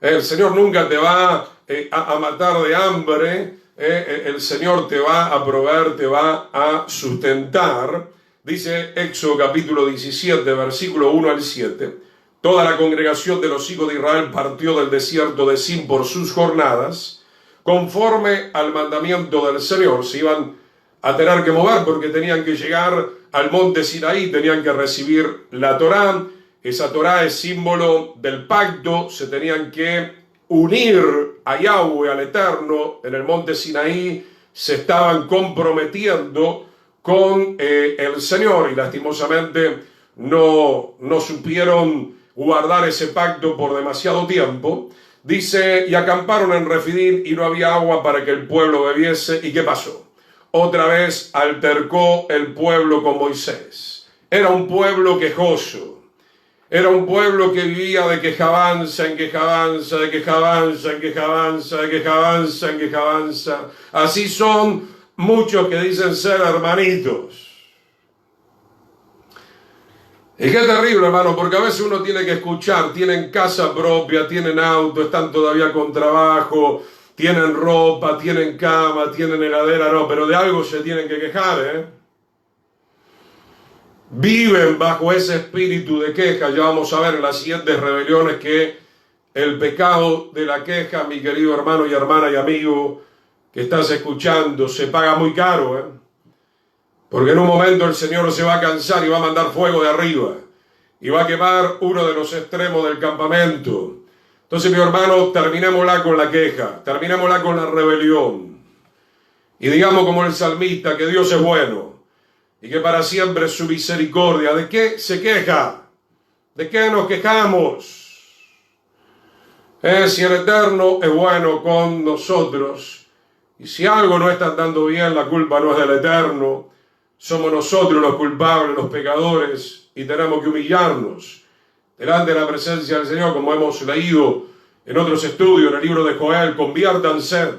El Señor nunca te va a matar de hambre, el Señor te va a proveer, te va a sustentar. Dice Éxodo capítulo 17, versículo 1 al 7, toda la congregación de los hijos de Israel partió del desierto de Sin por sus jornadas, conforme al mandamiento del Señor. Se iban a tener que mover porque tenían que llegar al monte Sinaí, tenían que recibir la Torá. Esa Torá es símbolo del pacto, se tenían que unir a Yahweh, al Eterno, en el monte Sinaí, se estaban comprometiendo con el Señor y lastimosamente no supieron guardar ese pacto por demasiado tiempo. Dice, y acamparon en Refidim y no había agua para que el pueblo bebiese. ¿Y qué pasó? Otra vez altercó el pueblo con Moisés. Era un pueblo quejoso. Era un pueblo que vivía de quejabanza en quejabanza, de quejabanza en quejabanza, de quejabanza en quejabanza. Así son muchos que dicen ser hermanitos. Y qué terrible, hermano, porque a veces uno tiene que escuchar, tienen casa propia, tienen auto, están todavía con trabajo, tienen ropa, tienen cama, tienen heladera, no, pero de algo se tienen que quejar, Viven bajo ese espíritu de queja. Ya vamos a ver en las siguientes rebeliones que el pecado de la queja, mi querido hermano y hermana y amigo que estás escuchando, se paga muy caro, Porque en un momento el Señor se va a cansar y va a mandar fuego de arriba. y va a quemar uno de los extremos del campamento. Entonces, mi hermano, terminémosla con la queja, terminémosla con la rebelión. Y digamos como el salmista que Dios es bueno y que para siempre es su misericordia. ¿De qué se queja? ¿De qué nos quejamos? Si el Eterno es bueno con nosotros, y si algo no está andando bien, la culpa no es del Eterno, somos nosotros los culpables, los pecadores, y tenemos que humillarnos delante de la presencia del Señor, como hemos leído en otros estudios, en el libro de Joel. Conviértanse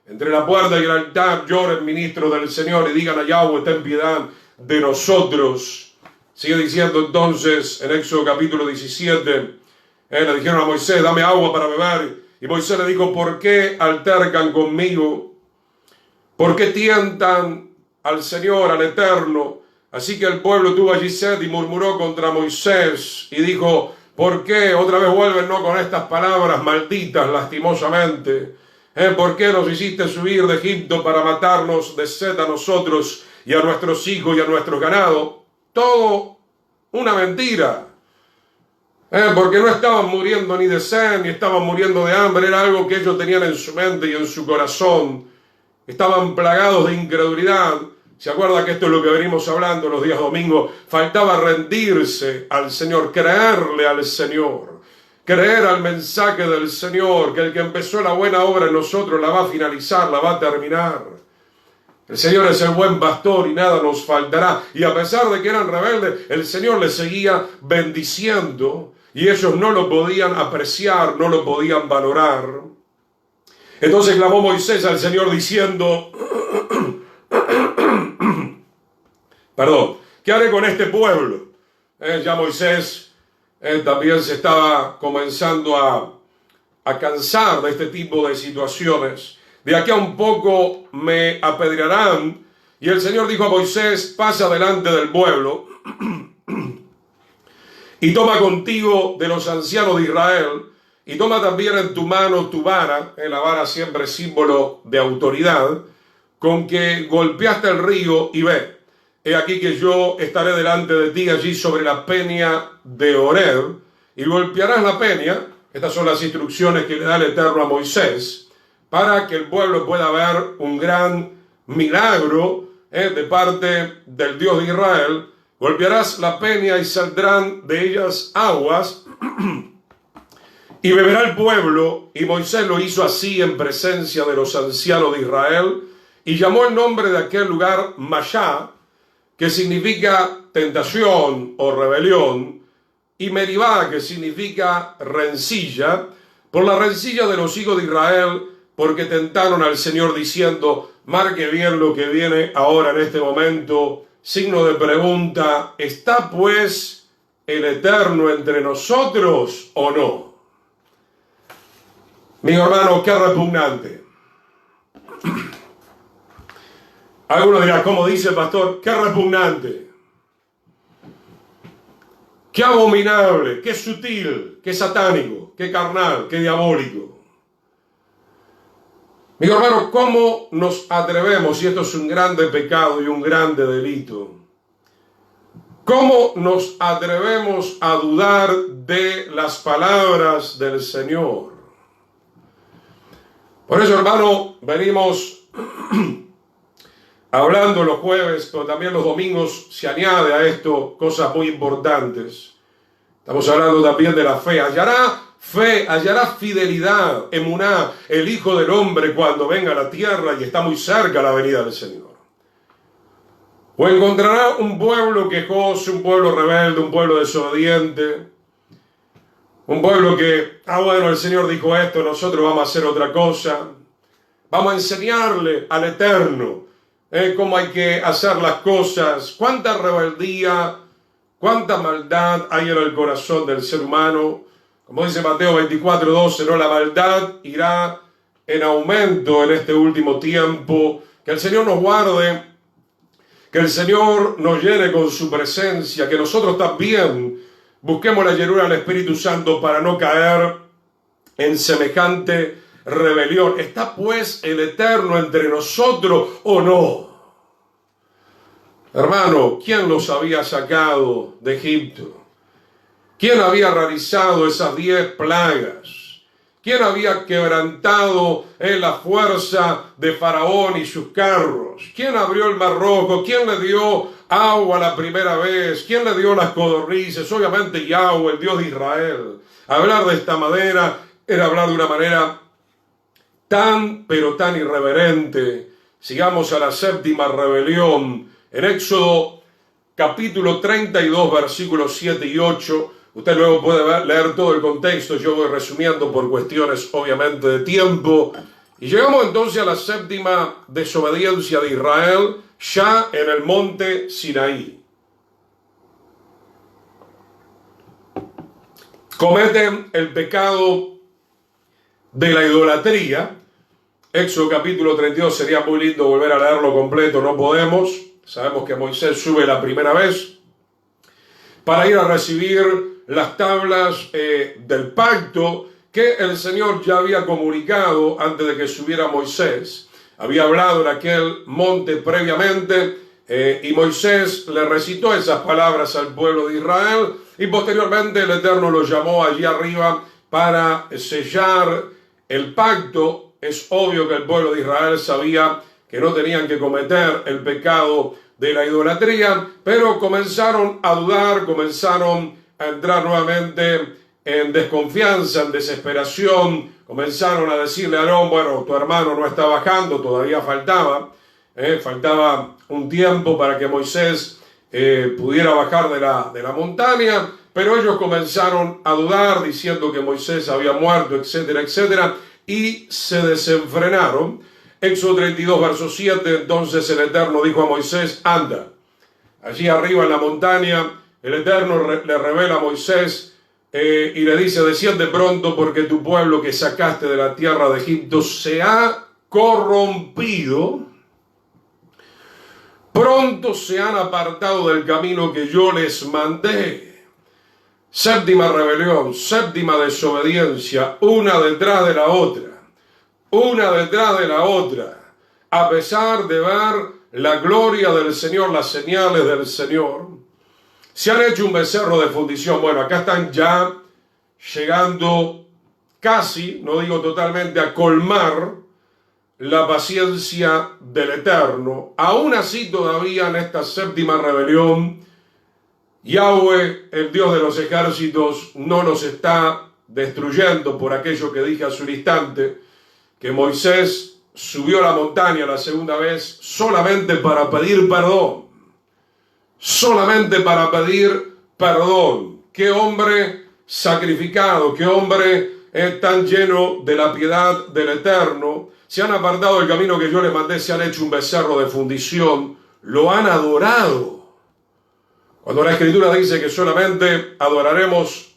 entre la puerta y el altar, lloren, ministros del Señor, y digan a Yahweh, ten piedad de nosotros. Sigue diciendo entonces en Éxodo capítulo 17, le dijeron a Moisés, dame agua para beber. Y Moisés le dijo, ¿por qué altercan conmigo? ¿Por qué tientan al Señor, al Eterno? Así que el pueblo tuvo allí sed y murmuró contra Moisés y dijo, ¿por qué otra vez vuelven con estas palabras malditas lastimosamente? ¿Por qué nos hiciste subir de Egipto para matarnos de sed a nosotros y a nuestros hijos y a nuestros ganados? Todo una mentira. Porque no estaban muriendo ni de sed, ni estaban muriendo de hambre, era algo que ellos tenían en su mente y en su corazón. Estaban plagados de incredulidad. ¿Se acuerda que esto es lo que venimos hablando los días domingos? Faltaba rendirse al Señor, creerle al Señor, creer al mensaje del Señor, que el que empezó la buena obra en nosotros la va a finalizar, la va a terminar. El Señor es el buen pastor y nada nos faltará. Y a pesar de que eran rebeldes, el Señor les seguía bendiciendo y ellos no lo podían apreciar, no lo podían valorar. Entonces clamó Moisés al Señor diciendo, perdón, ¿qué haré con este pueblo? Ya Moisés también se estaba comenzando a cansar de este tipo de situaciones. De aquí a un poco me apedrearán. Y el Señor dijo a Moisés, pasa delante del pueblo y toma contigo de los ancianos de Israel, y toma también en tu mano tu vara, la vara siempre es símbolo de autoridad, con que golpeaste el río, y ve, he aquí que yo estaré delante de ti allí sobre la peña de Horeb, y golpearás la peña. Estas son las instrucciones que le da el Eterno a Moisés, para que el pueblo pueda ver un gran milagro de parte del Dios de Israel. Golpearás la peña y saldrán de ellas aguas, y beberá el pueblo. Y Moisés lo hizo así en presencia de los ancianos de Israel, y llamó el nombre de aquel lugar Mashá, que significa tentación o rebelión, y Meribá, que significa rencilla, por la rencilla de los hijos de Israel, porque tentaron al Señor diciendo, marque bien lo que viene ahora en este momento, signo de pregunta, ¿está pues el Eterno entre nosotros o no? Mi hermano, qué repugnante. Algunos dirán, ¿cómo dice el pastor? Qué repugnante. Qué abominable, qué sutil, qué satánico, qué carnal, qué diabólico. Mi hermano, ¿cómo nos atrevemos, y esto es un grande pecado y un grande delito, cómo nos atrevemos a dudar de las palabras del Señor? Por eso, hermano, venimos hablando los jueves, pero también los domingos se añade a esto cosas muy importantes. Estamos hablando también de la fe. Hallará fidelidad, emuná, el Hijo del Hombre cuando venga a la tierra, y está muy cerca la venida del Señor. O encontrará un pueblo quejoso, un pueblo rebelde, un pueblo desobediente, un pueblo que, bueno, el Señor dijo esto, nosotros vamos a hacer otra cosa. Vamos a enseñarle al Eterno cómo hay que hacer las cosas. Cuánta rebeldía, cuánta maldad hay en el corazón del ser humano. Como dice Mateo 24:12, ¿no? La maldad irá en aumento en este último tiempo. Que el Señor nos guarde, que el Señor nos llene con su presencia, que nosotros también busquemos la llenura del Espíritu Santo para no caer en semejante rebelión. ¿Está pues el Eterno entre nosotros o no? Hermano, ¿quién los había sacado de Egipto? ¿Quién había realizado esas 10 plagas? ¿Quién había quebrantado la fuerza de Faraón y sus carros? ¿Quién abrió el Mar Rojo? ¿Quién le dio agua la primera vez? ¿Quién le dio las codornices? Obviamente Yahweh, el Dios de Israel. Hablar de esta manera era hablar de una manera pero tan irreverente. Sigamos a la séptima rebelión. En Éxodo capítulo 32, versículos 7 y 8. Usted luego puede leer todo el contexto. Yo voy resumiendo por cuestiones obviamente de tiempo. Y llegamos entonces a la séptima desobediencia de Israel, ya en el monte Sinaí. Cometen el pecado de la idolatría. Éxodo capítulo 32, sería muy lindo volver a leerlo completo, no podemos. Sabemos que Moisés sube la primera vez para ir a recibir las tablas del pacto que el Señor ya había comunicado antes de que subiera Moisés. Había hablado en aquel monte previamente y Moisés le recitó esas palabras al pueblo de Israel y posteriormente el Eterno lo llamó allí arriba para sellar el pacto. Es obvio que el pueblo de Israel sabía que no tenían que cometer el pecado de la idolatría, pero comenzaron a dudar, comenzaron a entrar nuevamente en desconfianza, en desesperación, comenzaron a decirle a Aarón, bueno, tu hermano no está bajando, todavía faltaba un tiempo para que Moisés pudiera bajar de la montaña, pero ellos comenzaron a dudar, diciendo que Moisés había muerto, etcétera, etcétera, y se desenfrenaron. Éxodo 32, verso 7, entonces el Eterno dijo a Moisés, anda. Allí arriba en la montaña, el Eterno le revela a Moisés y le dice, desciende pronto porque tu pueblo que sacaste de la tierra de Egipto se ha corrompido. Pronto se han apartado del camino que yo les mandé. Séptima rebelión, séptima desobediencia, una detrás de la otra, a pesar de ver la gloria del Señor, las señales del Señor. Se han hecho un becerro de fundición. Bueno, acá están ya llegando casi, no digo totalmente, a colmar la paciencia del Eterno. Aún así todavía en esta séptima rebelión, Yahweh, el Dios de los ejércitos, no los está destruyendo por aquello que dije hace un instante, que Moisés subió a la montaña la segunda vez solamente para pedir perdón. Solamente para pedir perdón. Qué hombre sacrificado, qué hombre tan lleno de la piedad del Eterno. Se han apartado del camino que yo les mandé, se han hecho un becerro de fundición, lo han adorado. Cuando la Escritura dice que solamente adoraremos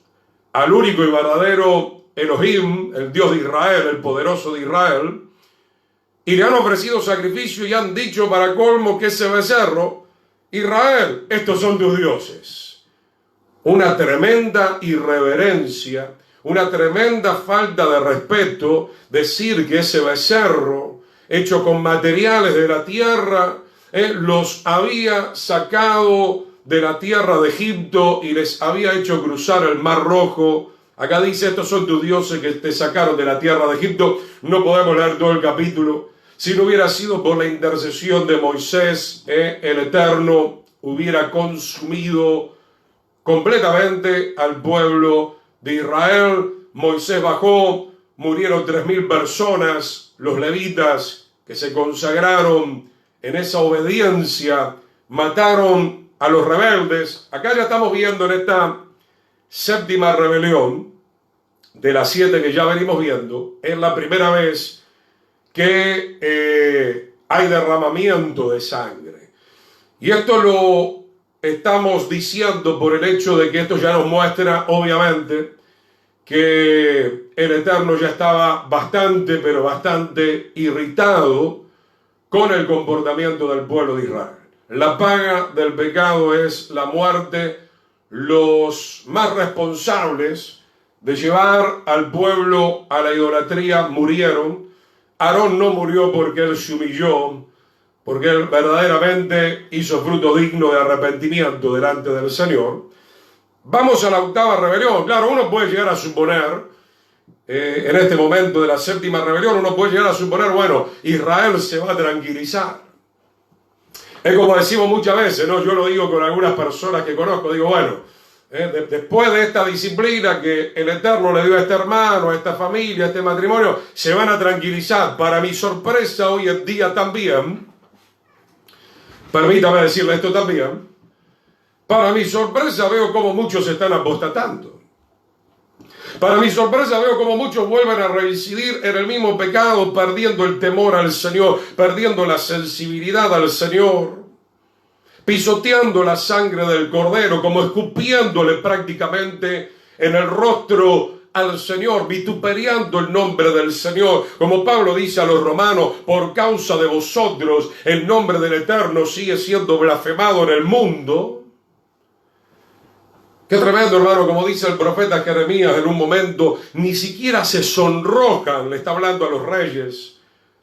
al único y verdadero Elohim, el Dios de Israel, el poderoso de Israel, y le han ofrecido sacrificio y han dicho para colmo que ese becerro, Israel, estos son tus dioses. Una tremenda irreverencia, una tremenda falta de respeto, decir que ese becerro, hecho con materiales de la tierra, los había sacado de la tierra de Egipto y les había hecho cruzar el Mar Rojo. Acá dice, estos son tus dioses que te sacaron de la tierra de Egipto. No podemos leer todo el capítulo. Si no hubiera sido por la intercesión de Moisés, el Eterno hubiera consumido completamente al pueblo de Israel. Moisés bajó, murieron 3.000 personas, los levitas que se consagraron en esa obediencia, mataron a los rebeldes. Acá ya estamos viendo en esta séptima rebelión, de las 7 que ya venimos viendo, es la primera vez que hay derramamiento de sangre. Y esto lo estamos diciendo por el hecho de que esto ya nos muestra, obviamente, que el Eterno ya estaba bastante, pero bastante irritado con el comportamiento del pueblo de Israel. La paga del pecado es la muerte. Los más responsables de llevar al pueblo a la idolatría murieron. Aarón no murió porque él se humilló, porque él verdaderamente hizo fruto digno de arrepentimiento delante del Señor. Vamos a la octava rebelión. Claro, uno puede llegar a suponer, en este momento de la séptima rebelión, uno puede llegar a suponer, bueno, Israel se va a tranquilizar. Es como decimos muchas veces, ¿no? Yo lo digo con algunas personas que conozco, digo, bueno, después de esta disciplina que el Eterno le dio a este hermano, a esta familia, a este matrimonio, se van a tranquilizar. Para mi sorpresa, hoy en día también, permítame decirle esto también, para mi sorpresa veo como muchos se están apostatando. Para mi sorpresa veo como muchos vuelven a reincidir en el mismo pecado, perdiendo el temor al Señor, perdiendo la sensibilidad al Señor, pisoteando la sangre del Cordero, como escupiéndole prácticamente en el rostro al Señor, vituperiando el nombre del Señor. Como Pablo dice a los romanos, por causa de vosotros el nombre del Eterno sigue siendo blasfemado en el mundo. Qué tremendo, hermano, como dice el profeta Jeremías en un momento, ni siquiera se sonrojan, le está hablando a los reyes,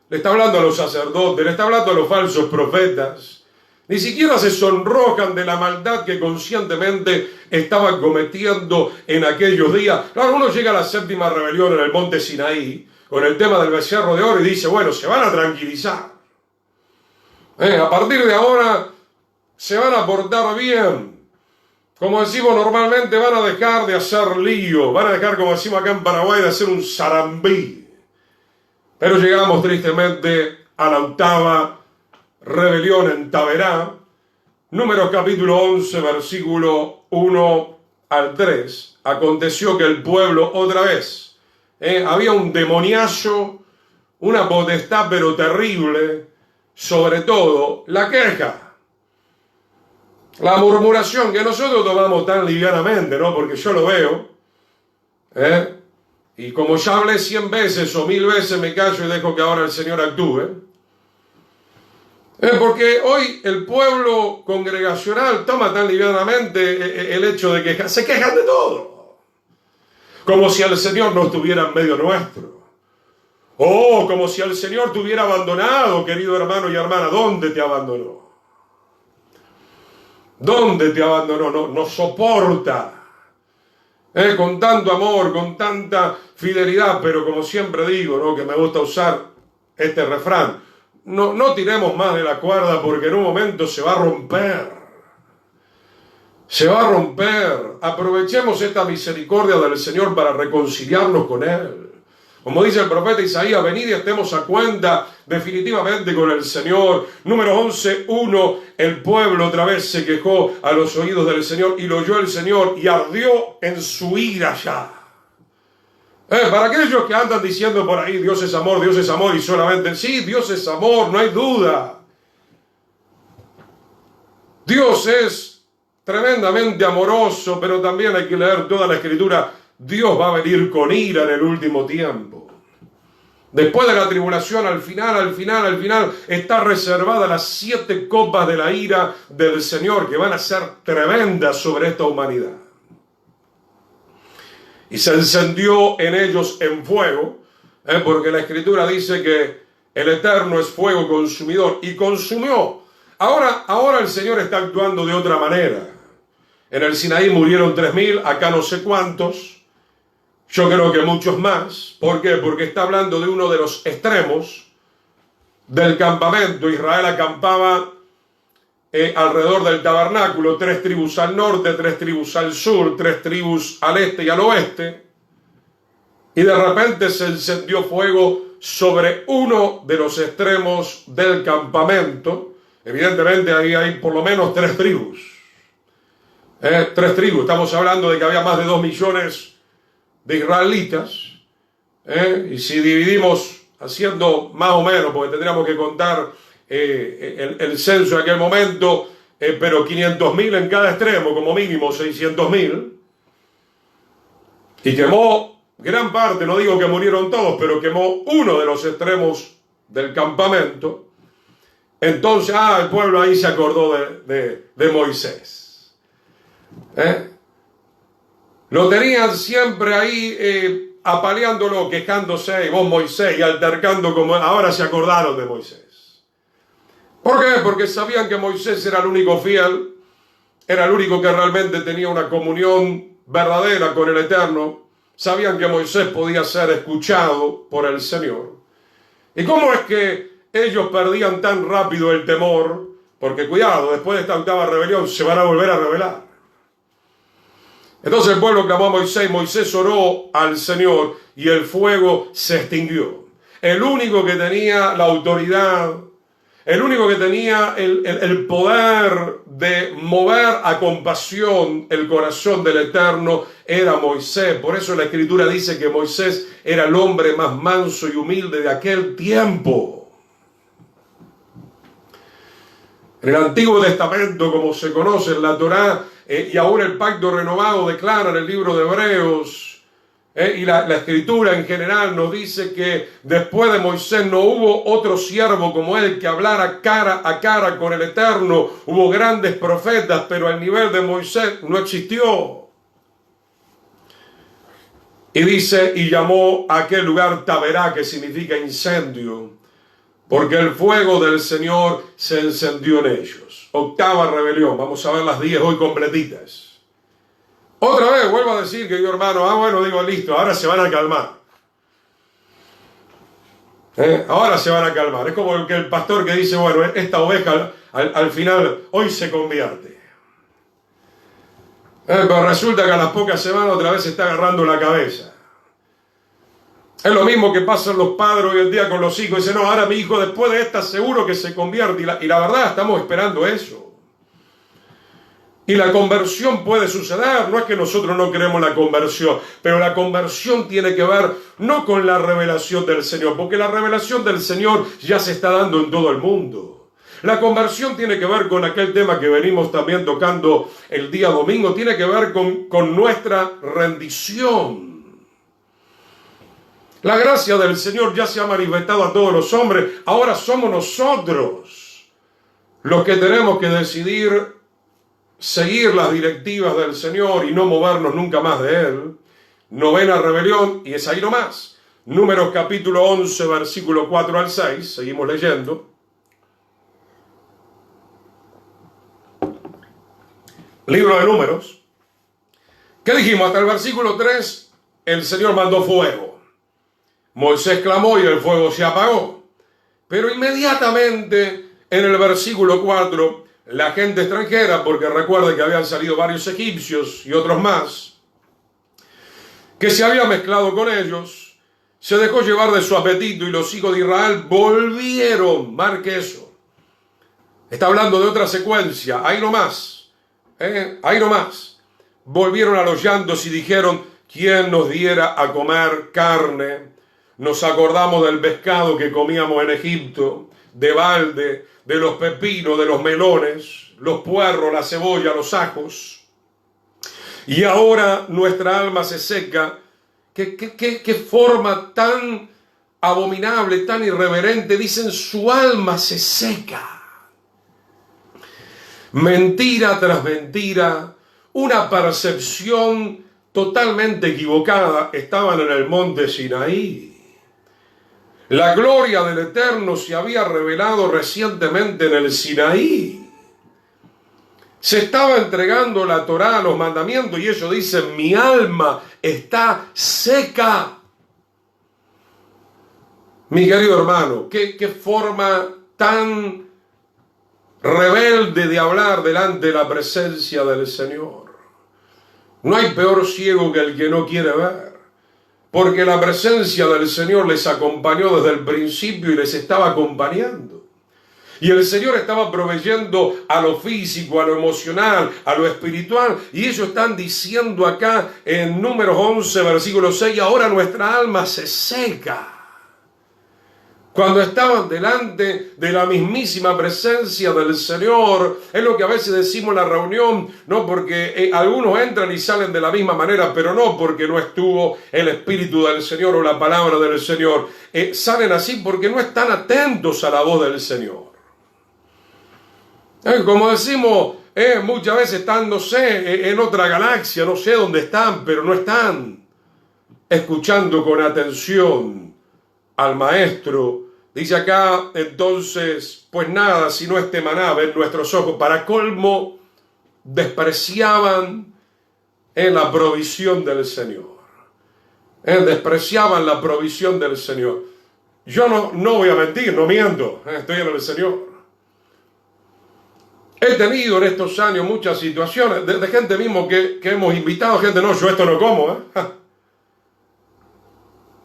le está hablando a los sacerdotes, le está hablando a los falsos profetas, ni siquiera se sonrojan de la maldad que conscientemente estaban cometiendo en aquellos días. Claro, uno llega a la séptima rebelión en el monte Sinaí, con el tema del becerro de oro, y dice, bueno, se van a tranquilizar. A partir de ahora se van a portar bien. Como decimos normalmente, van a dejar de hacer lío, van a dejar, como decimos acá en Paraguay, de hacer un sarambí. Pero llegamos tristemente a la octava rebelión en Taberá, Números capítulo 11, versículo 1 al 3. Aconteció que el pueblo otra vez, había un demoniazo, una potestad pero terrible, sobre todo la queja. La murmuración que nosotros tomamos tan livianamente, ¿no? Porque yo lo veo, y como ya hablé 100 veces o 1000 veces, me callo y dejo que ahora el Señor actúe. Porque hoy el pueblo congregacional toma tan livianamente el hecho de que se quejan de todo. Como si el Señor no estuviera en medio nuestro. Oh, como si el Señor te hubiera abandonado, querido hermano y hermana. ¿Dónde te abandonó? ¿Dónde te abandonó? No soporta. Con tanto amor, con tanta fidelidad, pero como siempre digo, ¿no? Que me gusta usar este refrán. No tiremos más de la cuerda porque en un momento se va a romper. Se va a romper. Aprovechemos esta misericordia del Señor para reconciliarnos con Él. Como dice el profeta Isaías, venid y estemos a cuenta definitivamente con el Señor. Número 11, 1, el pueblo otra vez se quejó a los oídos del Señor y lo oyó el Señor y ardió en su ira ya. Para aquellos que andan diciendo por ahí, Dios es amor y solamente, sí, Dios es amor, no hay duda. Dios es tremendamente amoroso, pero también hay que leer toda la Escritura. Dios va a venir con ira en el último tiempo. Después de la tribulación, al final, está reservada las 7 copas de la ira del Señor, que van a ser tremendas sobre esta humanidad. Y se encendió en ellos en fuego, porque la Escritura dice que el Eterno es fuego consumidor, y consumió. Ahora el Señor está actuando de otra manera. En el Sinaí murieron 3000, acá no sé cuántos. Yo creo que muchos más. ¿Por qué? Porque está hablando de uno de los extremos del campamento. Israel acampaba alrededor del tabernáculo, 3 tribus al norte, 3 tribus al sur, 3 tribus al este y al oeste. Y de repente se encendió fuego sobre uno de los extremos del campamento. Evidentemente ahí hay por lo menos 3 tribus. 3 tribus. Estamos hablando de que había más de 2 millones de israelitas, y si dividimos haciendo más o menos, porque tendríamos que contar el censo de aquel momento, pero 500.000 en cada extremo, como mínimo 600.000, y quemó gran parte, no digo que murieron todos, pero quemó uno de los extremos del campamento. Entonces, el pueblo ahí se acordó de Moisés. Lo tenían siempre ahí apaleándolo, quejándose, y vos Moisés, y altercando como ahora se acordaron de Moisés. ¿Por qué? Porque sabían que Moisés era el único fiel, era el único que realmente tenía una comunión verdadera con el Eterno. Sabían que Moisés podía ser escuchado por el Señor. ¿Y cómo es que ellos perdían tan rápido el temor? Porque cuidado, después de esta octava rebelión se van a volver a rebelar. Entonces el pueblo clamó a Moisés, Moisés oró al Señor y el fuego se extinguió. El único que tenía la autoridad, el único que tenía el poder de mover a compasión el corazón del Eterno era Moisés. Por eso la Escritura dice que Moisés era el hombre más manso y humilde de aquel tiempo. En el Antiguo Testamento, como se conoce en la Torá, y aún el Pacto Renovado declara en el libro de Hebreos, y la Escritura en general nos dice que después de Moisés no hubo otro siervo como él que hablara cara a cara con el Eterno. Hubo grandes profetas, pero al nivel de Moisés no existió. Y dice, y llamó a aquel lugar Taberá, que significa incendio, porque el fuego del Señor se encendió en ellos. Octava rebelión. Vamos a ver las 10 hoy completitas. Otra vez vuelvo a decir, querido hermano, bueno, digo, listo, ahora se van a calmar. Ahora se van a calmar. Es como el pastor que dice, bueno, esta oveja al final hoy se convierte. Pero resulta que a las pocas semanas otra vez se está agarrando la cabeza. Es lo mismo que pasan los padres hoy en día con los hijos. Dicen, no, ahora mi hijo después de esta seguro que se convierte. Y la verdad, estamos esperando eso. Y la conversión puede suceder. No es que nosotros no queremos la conversión. Pero la conversión tiene que ver no con la revelación del Señor. Porque la revelación del Señor ya se está dando en todo el mundo. La conversión tiene que ver con aquel tema que venimos también tocando el día domingo. Tiene que ver con nuestra rendición. La gracia del Señor ya se ha manifestado a todos los hombres. Ahora somos nosotros los que tenemos que decidir seguir las directivas del Señor y no movernos nunca más de Él. Novena rebelión, y es ahí nomás. Números capítulo 11, versículo 4 al 6. Seguimos leyendo. Libro de Números. ¿Qué dijimos? Hasta el versículo 3, el Señor mandó fuego. Moisés clamó y el fuego se apagó. Pero inmediatamente en el versículo 4, la gente extranjera, porque recuerden que habían salido varios egipcios y otros más, que se había mezclado con ellos, se dejó llevar de su apetito y los hijos de Israel volvieron. Marque eso. Está hablando de otra secuencia. Ahí nomás. Ahí nomás. Volvieron a los llantos y dijeron, ¿quién nos diera a comer carne? Nos acordamos del pescado que comíamos en Egipto, de balde, de los pepinos, de los melones, los puerros, la cebolla, los ajos. Y ahora nuestra alma se seca. ¿Qué forma tan abominable, tan irreverente? Dicen, su alma se seca. Mentira tras mentira, una percepción totalmente equivocada. Estaban en el monte Sinaí. La gloria del Eterno se había revelado recientemente en el Sinaí. Se estaba entregando la Torá, los mandamientos, y ellos dicen, mi alma está seca. Mi querido hermano, qué forma tan rebelde de hablar delante de la presencia del Señor. No hay peor ciego que el que no quiere ver. Porque la presencia del Señor les acompañó desde el principio y les estaba acompañando. Y el Señor estaba proveyendo a lo físico, a lo emocional, a lo espiritual. Y ellos están diciendo acá en Números 11, versículo 6, ahora nuestra alma se seca. Cuando estaban delante de la mismísima presencia del Señor, es lo que a veces decimos en la reunión, no porque algunos entran y salen de la misma manera, pero no porque no estuvo el Espíritu del Señor o la palabra del Señor. Salen así porque no están atentos a la voz del Señor. Como decimos, muchas veces están, no sé, en otra galaxia, no sé dónde están, pero no están escuchando con atención al Maestro. Dice acá, entonces, pues nada, si no este maná, ven nuestros ojos. Para colmo, despreciaban la provisión del Señor. Despreciaban la provisión del Señor. Yo no voy a mentir, no miento, estoy en el Señor. He tenido en estos años muchas situaciones de gente mismo que hemos invitado, gente, no, yo esto no como.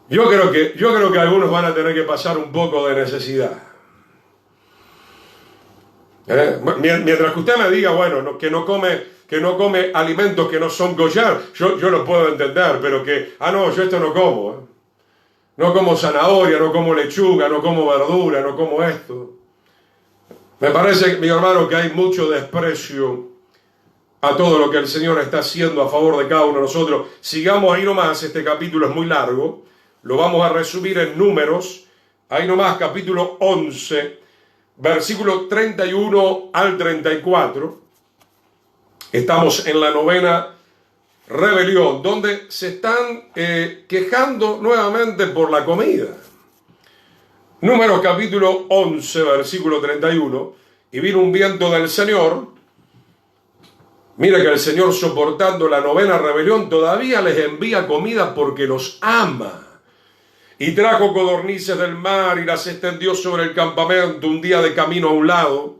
Yo creo que algunos van a tener que pasar un poco de necesidad. Mientras que usted me diga, bueno, que no come alimentos que no son kosher, yo lo puedo entender, pero que, no, yo esto no como. No como zanahoria, no como lechuga, no como verdura, no como esto. Me parece, mi hermano, que hay mucho desprecio a todo lo que el Señor está haciendo a favor de cada uno de nosotros. Sigamos ahí nomás, este capítulo es muy largo, lo vamos a resumir en Números, ahí nomás, capítulo 11, versículo 31 al 34. Estamos en la 9ª rebelión, donde se están quejando nuevamente por la comida. Números capítulo 11, versículo 31. Y vino un viento del Señor. Mira que el Señor, soportando la 9ª rebelión, todavía les envía comida porque los ama. Y trajo codornices del mar y las extendió sobre el campamento, un día de camino a un lado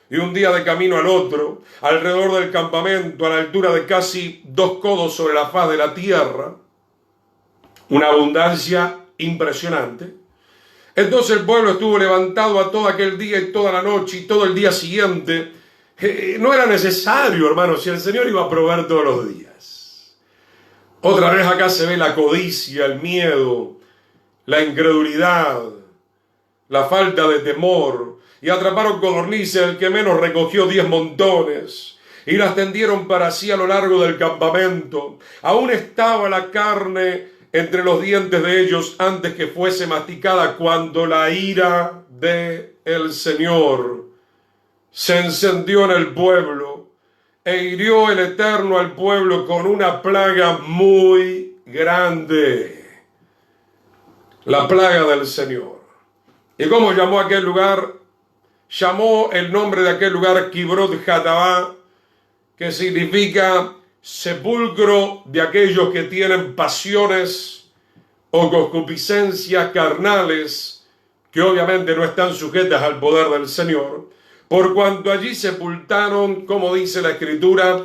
y un día de camino al otro, alrededor del campamento, a la altura de casi 2 codos sobre la faz de la tierra. Una abundancia impresionante. Entonces el pueblo estuvo levantado a todo aquel día y toda la noche y todo el día siguiente. No era necesario, hermanos, si el Señor iba a proveer todos los días. Otra vez acá se ve la codicia, el miedo, la incredulidad, la falta de temor. Y atraparon codornices, el que menos recogió 10 montones. Y las tendieron para sí a lo largo del campamento. Aún estaba la carne entre los dientes de ellos antes que fuese masticada, cuando la ira del Señor se encendió en el pueblo e hirió el Eterno al pueblo con una plaga muy grande. La plaga del Señor. ¿Y cómo llamó aquel lugar? Llamó el nombre de aquel lugar Kibrot Hatabá, que significa sepulcro de aquellos que tienen pasiones o concupiscencias carnales, que obviamente no están sujetas al poder del Señor, por cuanto allí sepultaron, como dice la Escritura,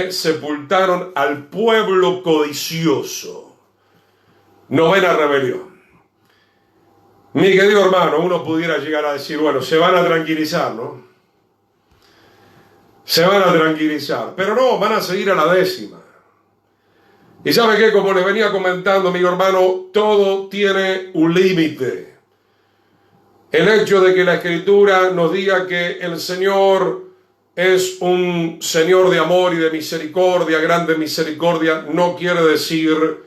sepultaron al pueblo codicioso. 9ª rebelión. Mi querido hermano, uno pudiera llegar a decir, bueno, se van a tranquilizar, ¿no? Se van a tranquilizar, pero no, van a seguir a la 10ª. Y ¿sabe qué? Como les venía comentando, mi hermano, todo tiene un límite. El hecho de que la Escritura nos diga que el Señor es un Señor de amor y de misericordia, grande misericordia, no quiere decir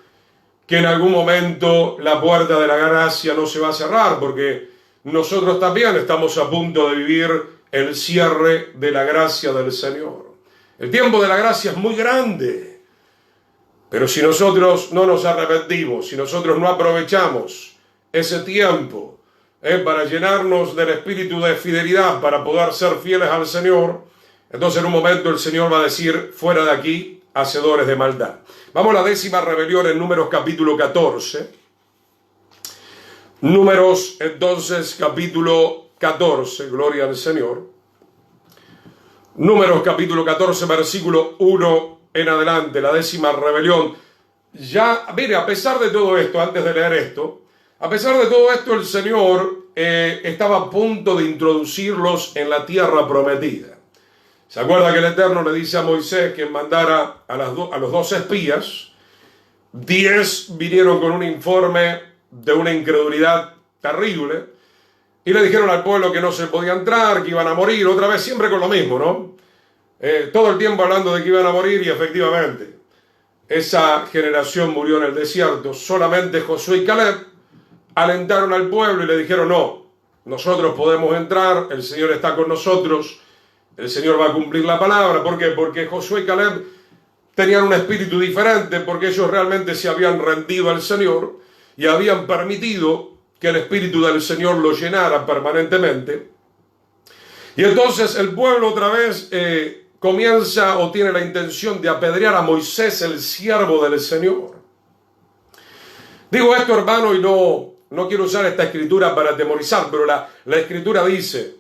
que en algún momento la puerta de la gracia no se va a cerrar, porque nosotros también estamos a punto de vivir el cierre de la gracia del Señor. El tiempo de la gracia es muy grande, pero si nosotros no nos arrepentimos, si nosotros no aprovechamos ese tiempo para llenarnos del espíritu de fidelidad, para poder ser fieles al Señor, entonces en un momento el Señor va a decir, fuera de aquí, hacedores de maldad. Vamos a la 10ª rebelión en Números capítulo 14. Números, entonces, capítulo 14, gloria al Señor. Números capítulo 14, versículo 1 en adelante, la 10ª rebelión. Ya, mire, a pesar de todo esto, antes de leer esto, a pesar de todo esto, el Señor estaba a punto de introducirlos en la tierra prometida. ¿Se acuerda que el Eterno le dice a Moisés que mandara a los 2 espías? 10 vinieron con un informe de una incredulidad terrible y le dijeron al pueblo que no se podía entrar, que iban a morir, otra vez siempre con lo mismo, ¿no? Todo el tiempo hablando de que iban a morir, y efectivamente esa generación murió en el desierto. Solamente Josué y Caleb alentaron al pueblo y le dijeron, no, nosotros podemos entrar, el Señor está con nosotros, el Señor va a cumplir la palabra. ¿Por qué? Porque Josué y Caleb tenían un espíritu diferente, porque ellos realmente se habían rendido al Señor y habían permitido que el espíritu del Señor lo llenara permanentemente. Y entonces el pueblo otra vez comienza o tiene la intención de apedrear a Moisés, el siervo del Señor. Digo esto, hermano, y no quiero usar esta escritura para atemorizar, pero la escritura dice: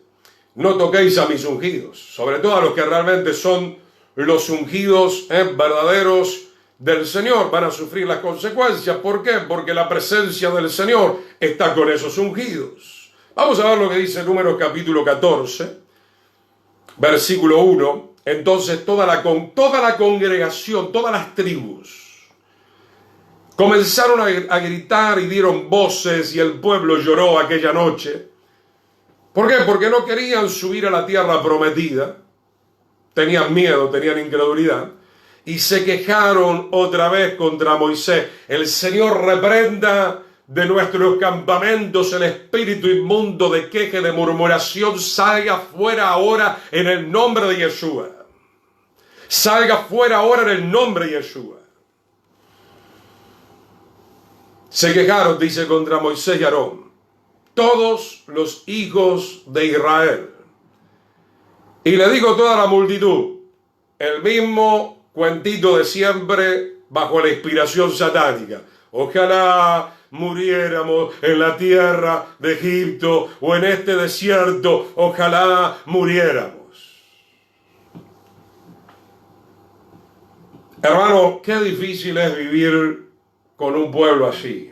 no toquéis a mis ungidos, sobre todo a los que realmente son los ungidos verdaderos del Señor. Van a sufrir las consecuencias. ¿Por qué? Porque la presencia del Señor está con esos ungidos. Vamos a ver lo que dice Números capítulo 14, versículo 1. Entonces toda la congregación, todas las tribus, comenzaron a gritar y dieron voces, y el pueblo lloró aquella noche. ¿Por qué? Porque no querían subir a la tierra prometida. Tenían miedo, tenían incredulidad. Y se quejaron otra vez contra Moisés. El Señor reprenda de nuestros campamentos el espíritu inmundo de queja y de murmuración. Salga fuera ahora en el nombre de Yeshua. Salga fuera ahora en el nombre de Yeshua. Se quejaron, dice, contra Moisés y Aarón, todos los hijos de Israel. Y le dijo toda la multitud, el mismo cuentito de siempre bajo la inspiración satánica. Ojalá muriéramos en la tierra de Egipto o en este desierto, ojalá muriéramos. Hermano, qué difícil es vivir con un pueblo así.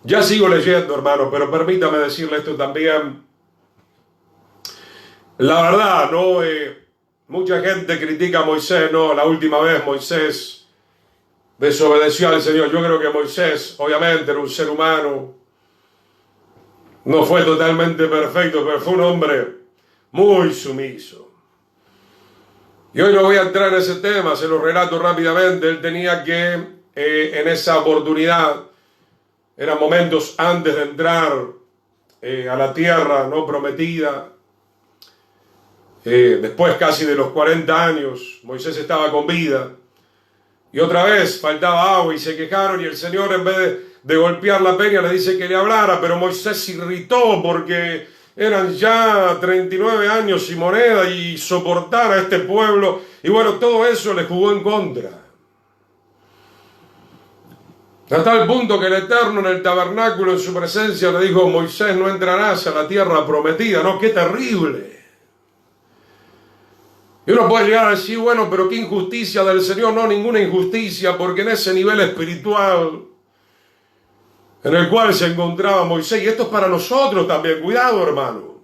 Ya sigo leyendo, hermano, pero permítame decirle esto también. La verdad, mucha gente critica a Moisés, la última vez Moisés desobedeció al Señor. Yo creo que Moisés, obviamente, era un ser humano, no fue totalmente perfecto, pero fue un hombre muy sumiso. Y hoy no voy a entrar en ese tema, se lo relato rápidamente. Él tenía que, en esa oportunidad, eran momentos antes de entrar a la tierra no prometida. Después casi de los 40 años, Moisés estaba con vida. Y otra vez faltaba agua y se quejaron, y el Señor, en vez de golpear la peña, le dice que le hablara. Pero Moisés se irritó porque eran ya 39 años y moneda, y soportar a este pueblo. Y bueno, todo eso le jugó en contra. Hasta el punto que el Eterno en el tabernáculo, en su presencia, le dijo: Moisés, no entrarás a la tierra prometida. No, qué terrible. Y uno puede llegar a decir, bueno, pero qué injusticia del Señor. No, ninguna injusticia, porque en ese nivel espiritual en el cual se encontraba Moisés, y esto es para nosotros también, cuidado, hermano.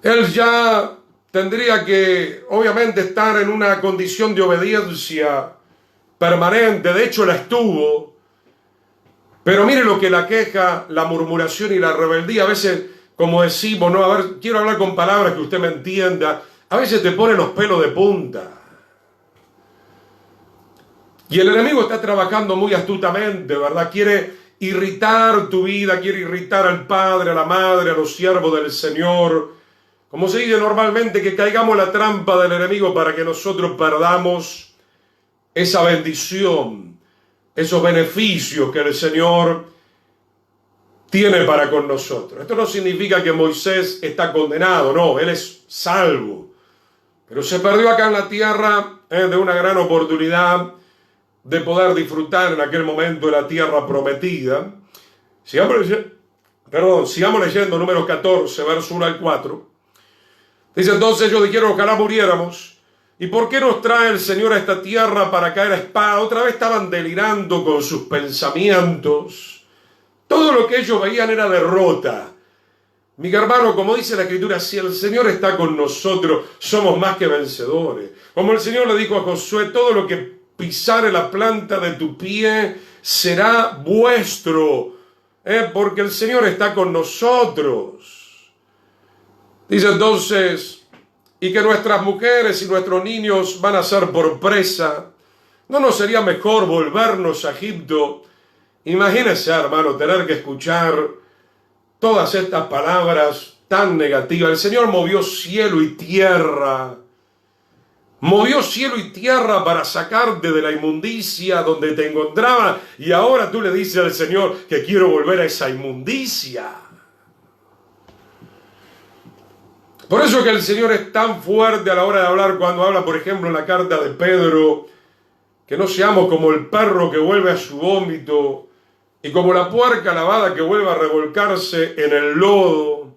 Él ya tendría que, obviamente, estar en una condición de obediencia permanente. De hecho, la estuvo. Pero mire lo que la queja, la murmuración y la rebeldía, a veces, como decimos, a ver, quiero hablar con palabras que usted me entienda, a veces te pone los pelos de punta. Y el enemigo está trabajando muy astutamente, ¿verdad? Quiere irritar tu vida, quiere irritar al padre, a la madre, a los siervos del Señor. Como se dice normalmente, que caigamos en la trampa del enemigo para que nosotros perdamos esa bendición, esos beneficios que el Señor tiene para con nosotros. Esto no significa que Moisés está condenado, no, él es salvo. Pero se perdió acá en la tierra de una gran oportunidad de poder disfrutar en aquel momento de la tierra prometida. Sigamos leyendo Números 14, verso 1 al 4. Dice: entonces ellos dijeron, ojalá muriéramos. ¿Y por qué nos trae el Señor a esta tierra para caer a espada? Otra vez estaban delirando con sus pensamientos. Todo lo que ellos veían era derrota. Mi hermano, como dice la Escritura, si el Señor está con nosotros, somos más que vencedores. Como el Señor le dijo a Josué, todo lo que pisare la planta de tu pie será vuestro, porque el Señor está con nosotros. Dice entonces, y que nuestras mujeres y nuestros niños van a ser por presa. ¿No nos sería mejor volvernos a Egipto? Imagínese, hermano, tener que escuchar todas estas palabras tan negativas. El Señor movió cielo y tierra. Movió cielo y tierra para sacarte de la inmundicia donde te encontraba. Y ahora tú le dices al Señor que quiero volver a esa inmundicia. Por eso que el Señor es tan fuerte a la hora de hablar cuando habla, por ejemplo, en la carta de Pedro, que no seamos como el perro que vuelve a su vómito y como la puerca lavada que vuelve a revolcarse en el lodo.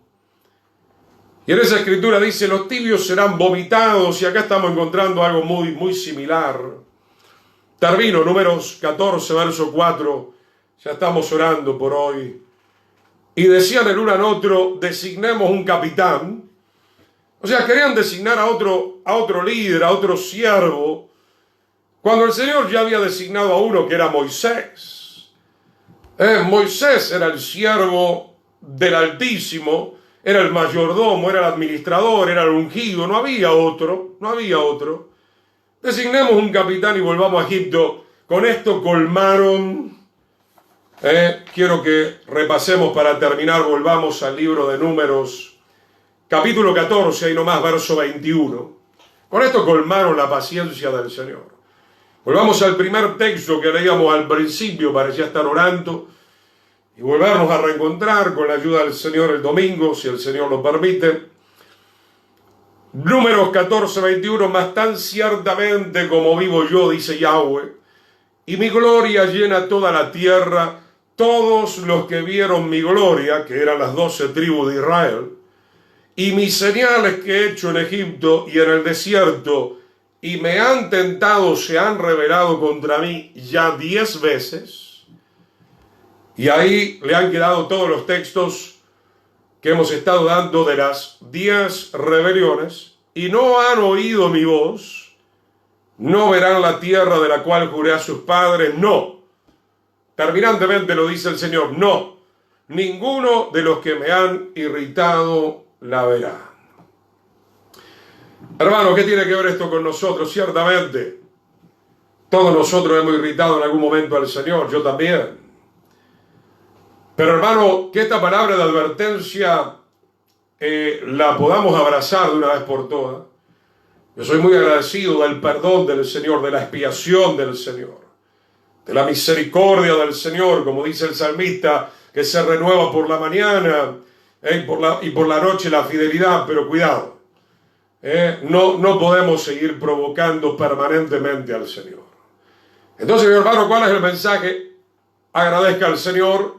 Y en esa escritura dice, los tibios serán vomitados, y acá estamos encontrando algo muy similar. Termino, Números 14, verso 4, ya estamos orando por hoy. Y decían el uno al otro, designemos un capitán. O sea, querían designar a otro líder, a otro siervo, cuando el Señor ya había designado a uno que era Moisés. Moisés era el siervo del Altísimo, era el mayordomo, era el administrador, era el ungido, no había otro. Designemos un capitán y volvamos a Egipto. Con esto colmaron. Quiero que repasemos para terminar, volvamos al libro de Números, capítulo 14, ahí nomás, verso 21. Con esto colmaron la paciencia del Señor. Volvamos al primer texto que leíamos al principio para ya estar orando y volvernos a reencontrar con la ayuda del Señor el domingo, si el Señor lo permite. Números 14, 21, mas tan ciertamente como vivo yo, dice Yahweh, y mi gloria llena toda la tierra, todos los que vieron mi gloria, que eran las 12 tribus de Israel, y mis señales que he hecho en Egipto y en el desierto, y me han tentado, se han rebelado contra mí ya 10 veces. Y ahí le han quedado todos los textos que hemos estado dando de las 10 rebeliones, y no han oído mi voz, no verán la tierra de la cual juré a sus padres, no. Terminantemente lo dice el Señor, no, ninguno de los que me han irritado la verá. Hermano, ¿qué tiene que ver esto con nosotros? Ciertamente, todos nosotros hemos irritado en algún momento al Señor, yo también. Pero hermano, que esta palabra de advertencia la podamos abrazar de una vez por todas. Yo soy muy agradecido del perdón del Señor, de la expiación del Señor, de la misericordia del Señor, como dice el salmista, que se renueva por la mañana y por la noche la fidelidad, pero cuidado, no podemos seguir provocando permanentemente al Señor. Entonces, mi hermano, ¿cuál es el mensaje? Agradezca al Señor.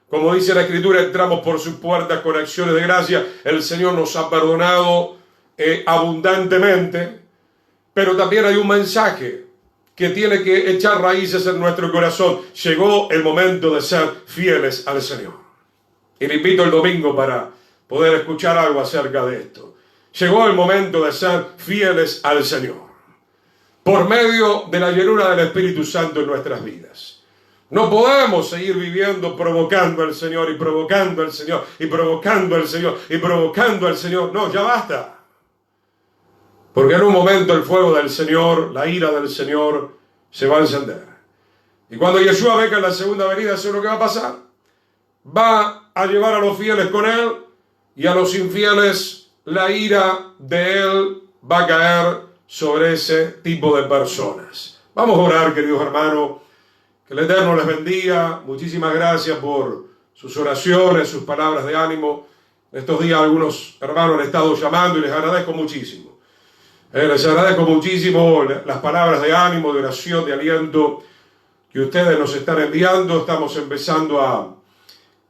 Como dice la Escritura, entramos por sus puertas con acciones de gracia. El Señor nos ha perdonado abundantemente, pero también hay un mensaje que tiene que echar raíces en nuestro corazón. Llegó el momento de ser fieles al Señor. Y le invito el domingo para poder escuchar algo acerca de esto. Llegó el momento de ser fieles al Señor, por medio de la llenura del Espíritu Santo en nuestras vidas. No podemos seguir viviendo provocando al Señor y provocando al Señor y provocando al Señor y provocando al Señor. No, ya basta. Porque en un momento el fuego del Señor, la ira del Señor, se va a encender. Y cuando Yeshua venga en la segunda venida, ¿sabe lo que va a pasar? Va a llevar a los fieles con Él, y a los infieles la ira de Él va a caer sobre ese tipo de personas. Vamos a orar, queridos hermanos. Que el Eterno les bendiga. Muchísimas gracias por sus oraciones, sus palabras de ánimo. Estos días algunos hermanos han estado llamando y les agradezco muchísimo. Les agradezco muchísimo las palabras de ánimo, de oración, de aliento que ustedes nos están enviando. Estamos empezando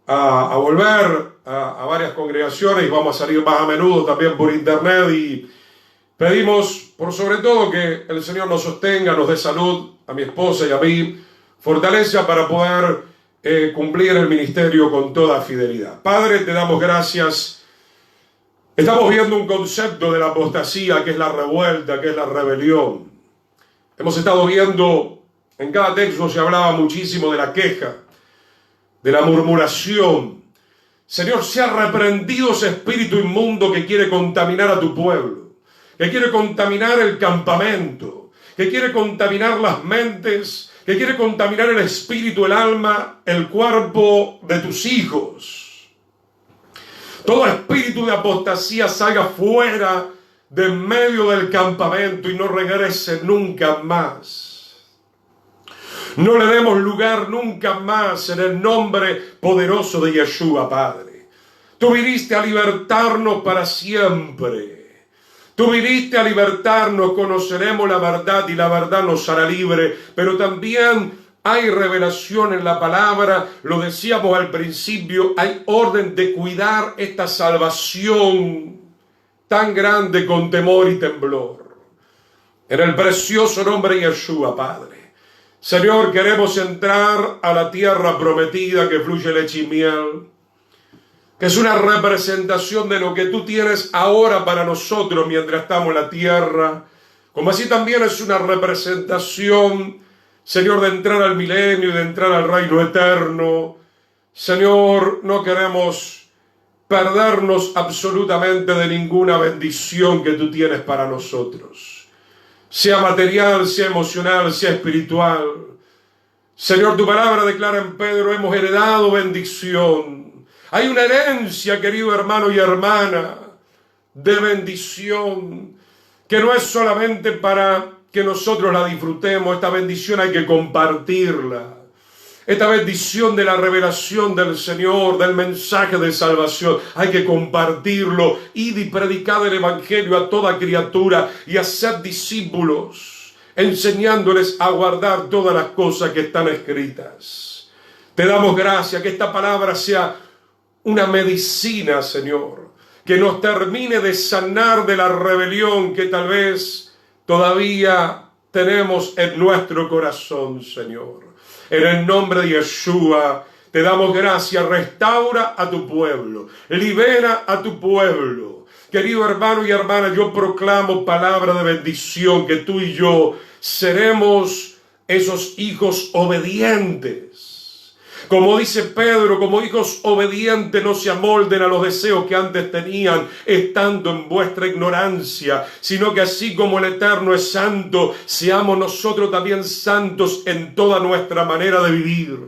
a volver a varias congregaciones y vamos a salir más a menudo también por internet, y pedimos por sobre todo que el Señor nos sostenga, nos dé salud a mi esposa y a mí, fortaleza para poder cumplir el ministerio con toda fidelidad. Padre, te damos gracias. Estamos viendo un concepto de la apostasía, que es la revuelta, que es la rebelión. Hemos estado viendo, en cada texto se hablaba muchísimo de la queja, de la murmuración. Señor, sea reprendido ese espíritu inmundo que quiere contaminar a tu pueblo, que quiere contaminar el campamento, que quiere contaminar las mentes, que quiere contaminar el espíritu, el alma, el cuerpo de tus hijos. Todo espíritu de apostasía salga fuera de en medio del campamento y no regrese nunca más. No le demos lugar nunca más en el nombre poderoso de Yeshua, Padre. Tú viniste a libertarnos para siempre. Tú viniste a libertarnos, conoceremos la verdad y la verdad nos hará libre. Pero también hay revelación en la palabra, lo decíamos al principio, hay orden de cuidar esta salvación tan grande con temor y temblor. En el precioso nombre de Yeshua, Padre. Señor, queremos entrar a la tierra prometida que fluye leche y miel, que es una representación de lo que tú tienes ahora para nosotros mientras estamos en la tierra, como así también es una representación, Señor, de entrar al milenio y de entrar al reino eterno. Señor, no queremos perdernos absolutamente de ninguna bendición que tú tienes para nosotros, sea material, sea emocional, sea espiritual. Señor, tu palabra declara en Pedro, hemos heredado bendición. Hay una herencia, querido hermano y hermana, de bendición, que no es solamente para que nosotros la disfrutemos. Esta bendición hay que compartirla. Esta bendición de la revelación del Señor, del mensaje de salvación, hay que compartirlo. Id y predicad el evangelio a toda criatura y hacer discípulos, enseñándoles a guardar todas las cosas que están escritas. Te damos gracias, que esta palabra sea una medicina, Señor, que nos termine de sanar de la rebelión que tal vez todavía tenemos en nuestro corazón, Señor. En el nombre de Yeshua, te damos gracias. Restaura a tu pueblo, libera a tu pueblo. Querido hermano y hermana, yo proclamo palabra de bendición, que tú y yo seremos esos hijos obedientes. Como dice Pedro, como hijos obedientes, no se amolden a los deseos que antes tenían, estando en vuestra ignorancia, sino que así como el Eterno es santo, seamos nosotros también santos en toda nuestra manera de vivir.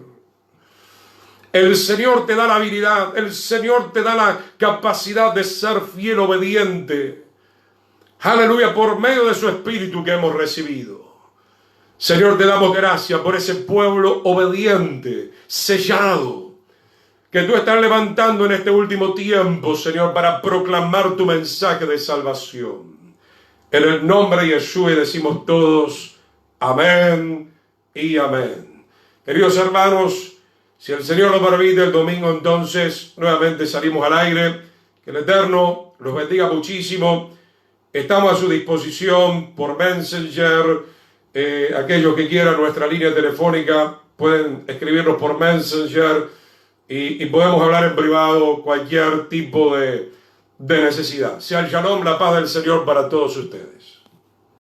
El Señor te da la habilidad, el Señor te da la capacidad de ser fiel, obediente. Aleluya, por medio de su Espíritu que hemos recibido. Señor, te damos gracias por ese pueblo obediente, sellado, que tú estás levantando en este último tiempo, Señor, para proclamar tu mensaje de salvación. En el nombre de Yeshua decimos todos, amén y amén. Queridos hermanos, si el Señor lo permite, el domingo entonces nuevamente salimos al aire. Que el Eterno los bendiga muchísimo. Estamos a su disposición por Messenger. Aquellos que quieran nuestra línea telefónica pueden escribirnos por Messenger y podemos hablar en privado cualquier tipo de necesidad. Sea el shalom, la paz del Señor para todos ustedes.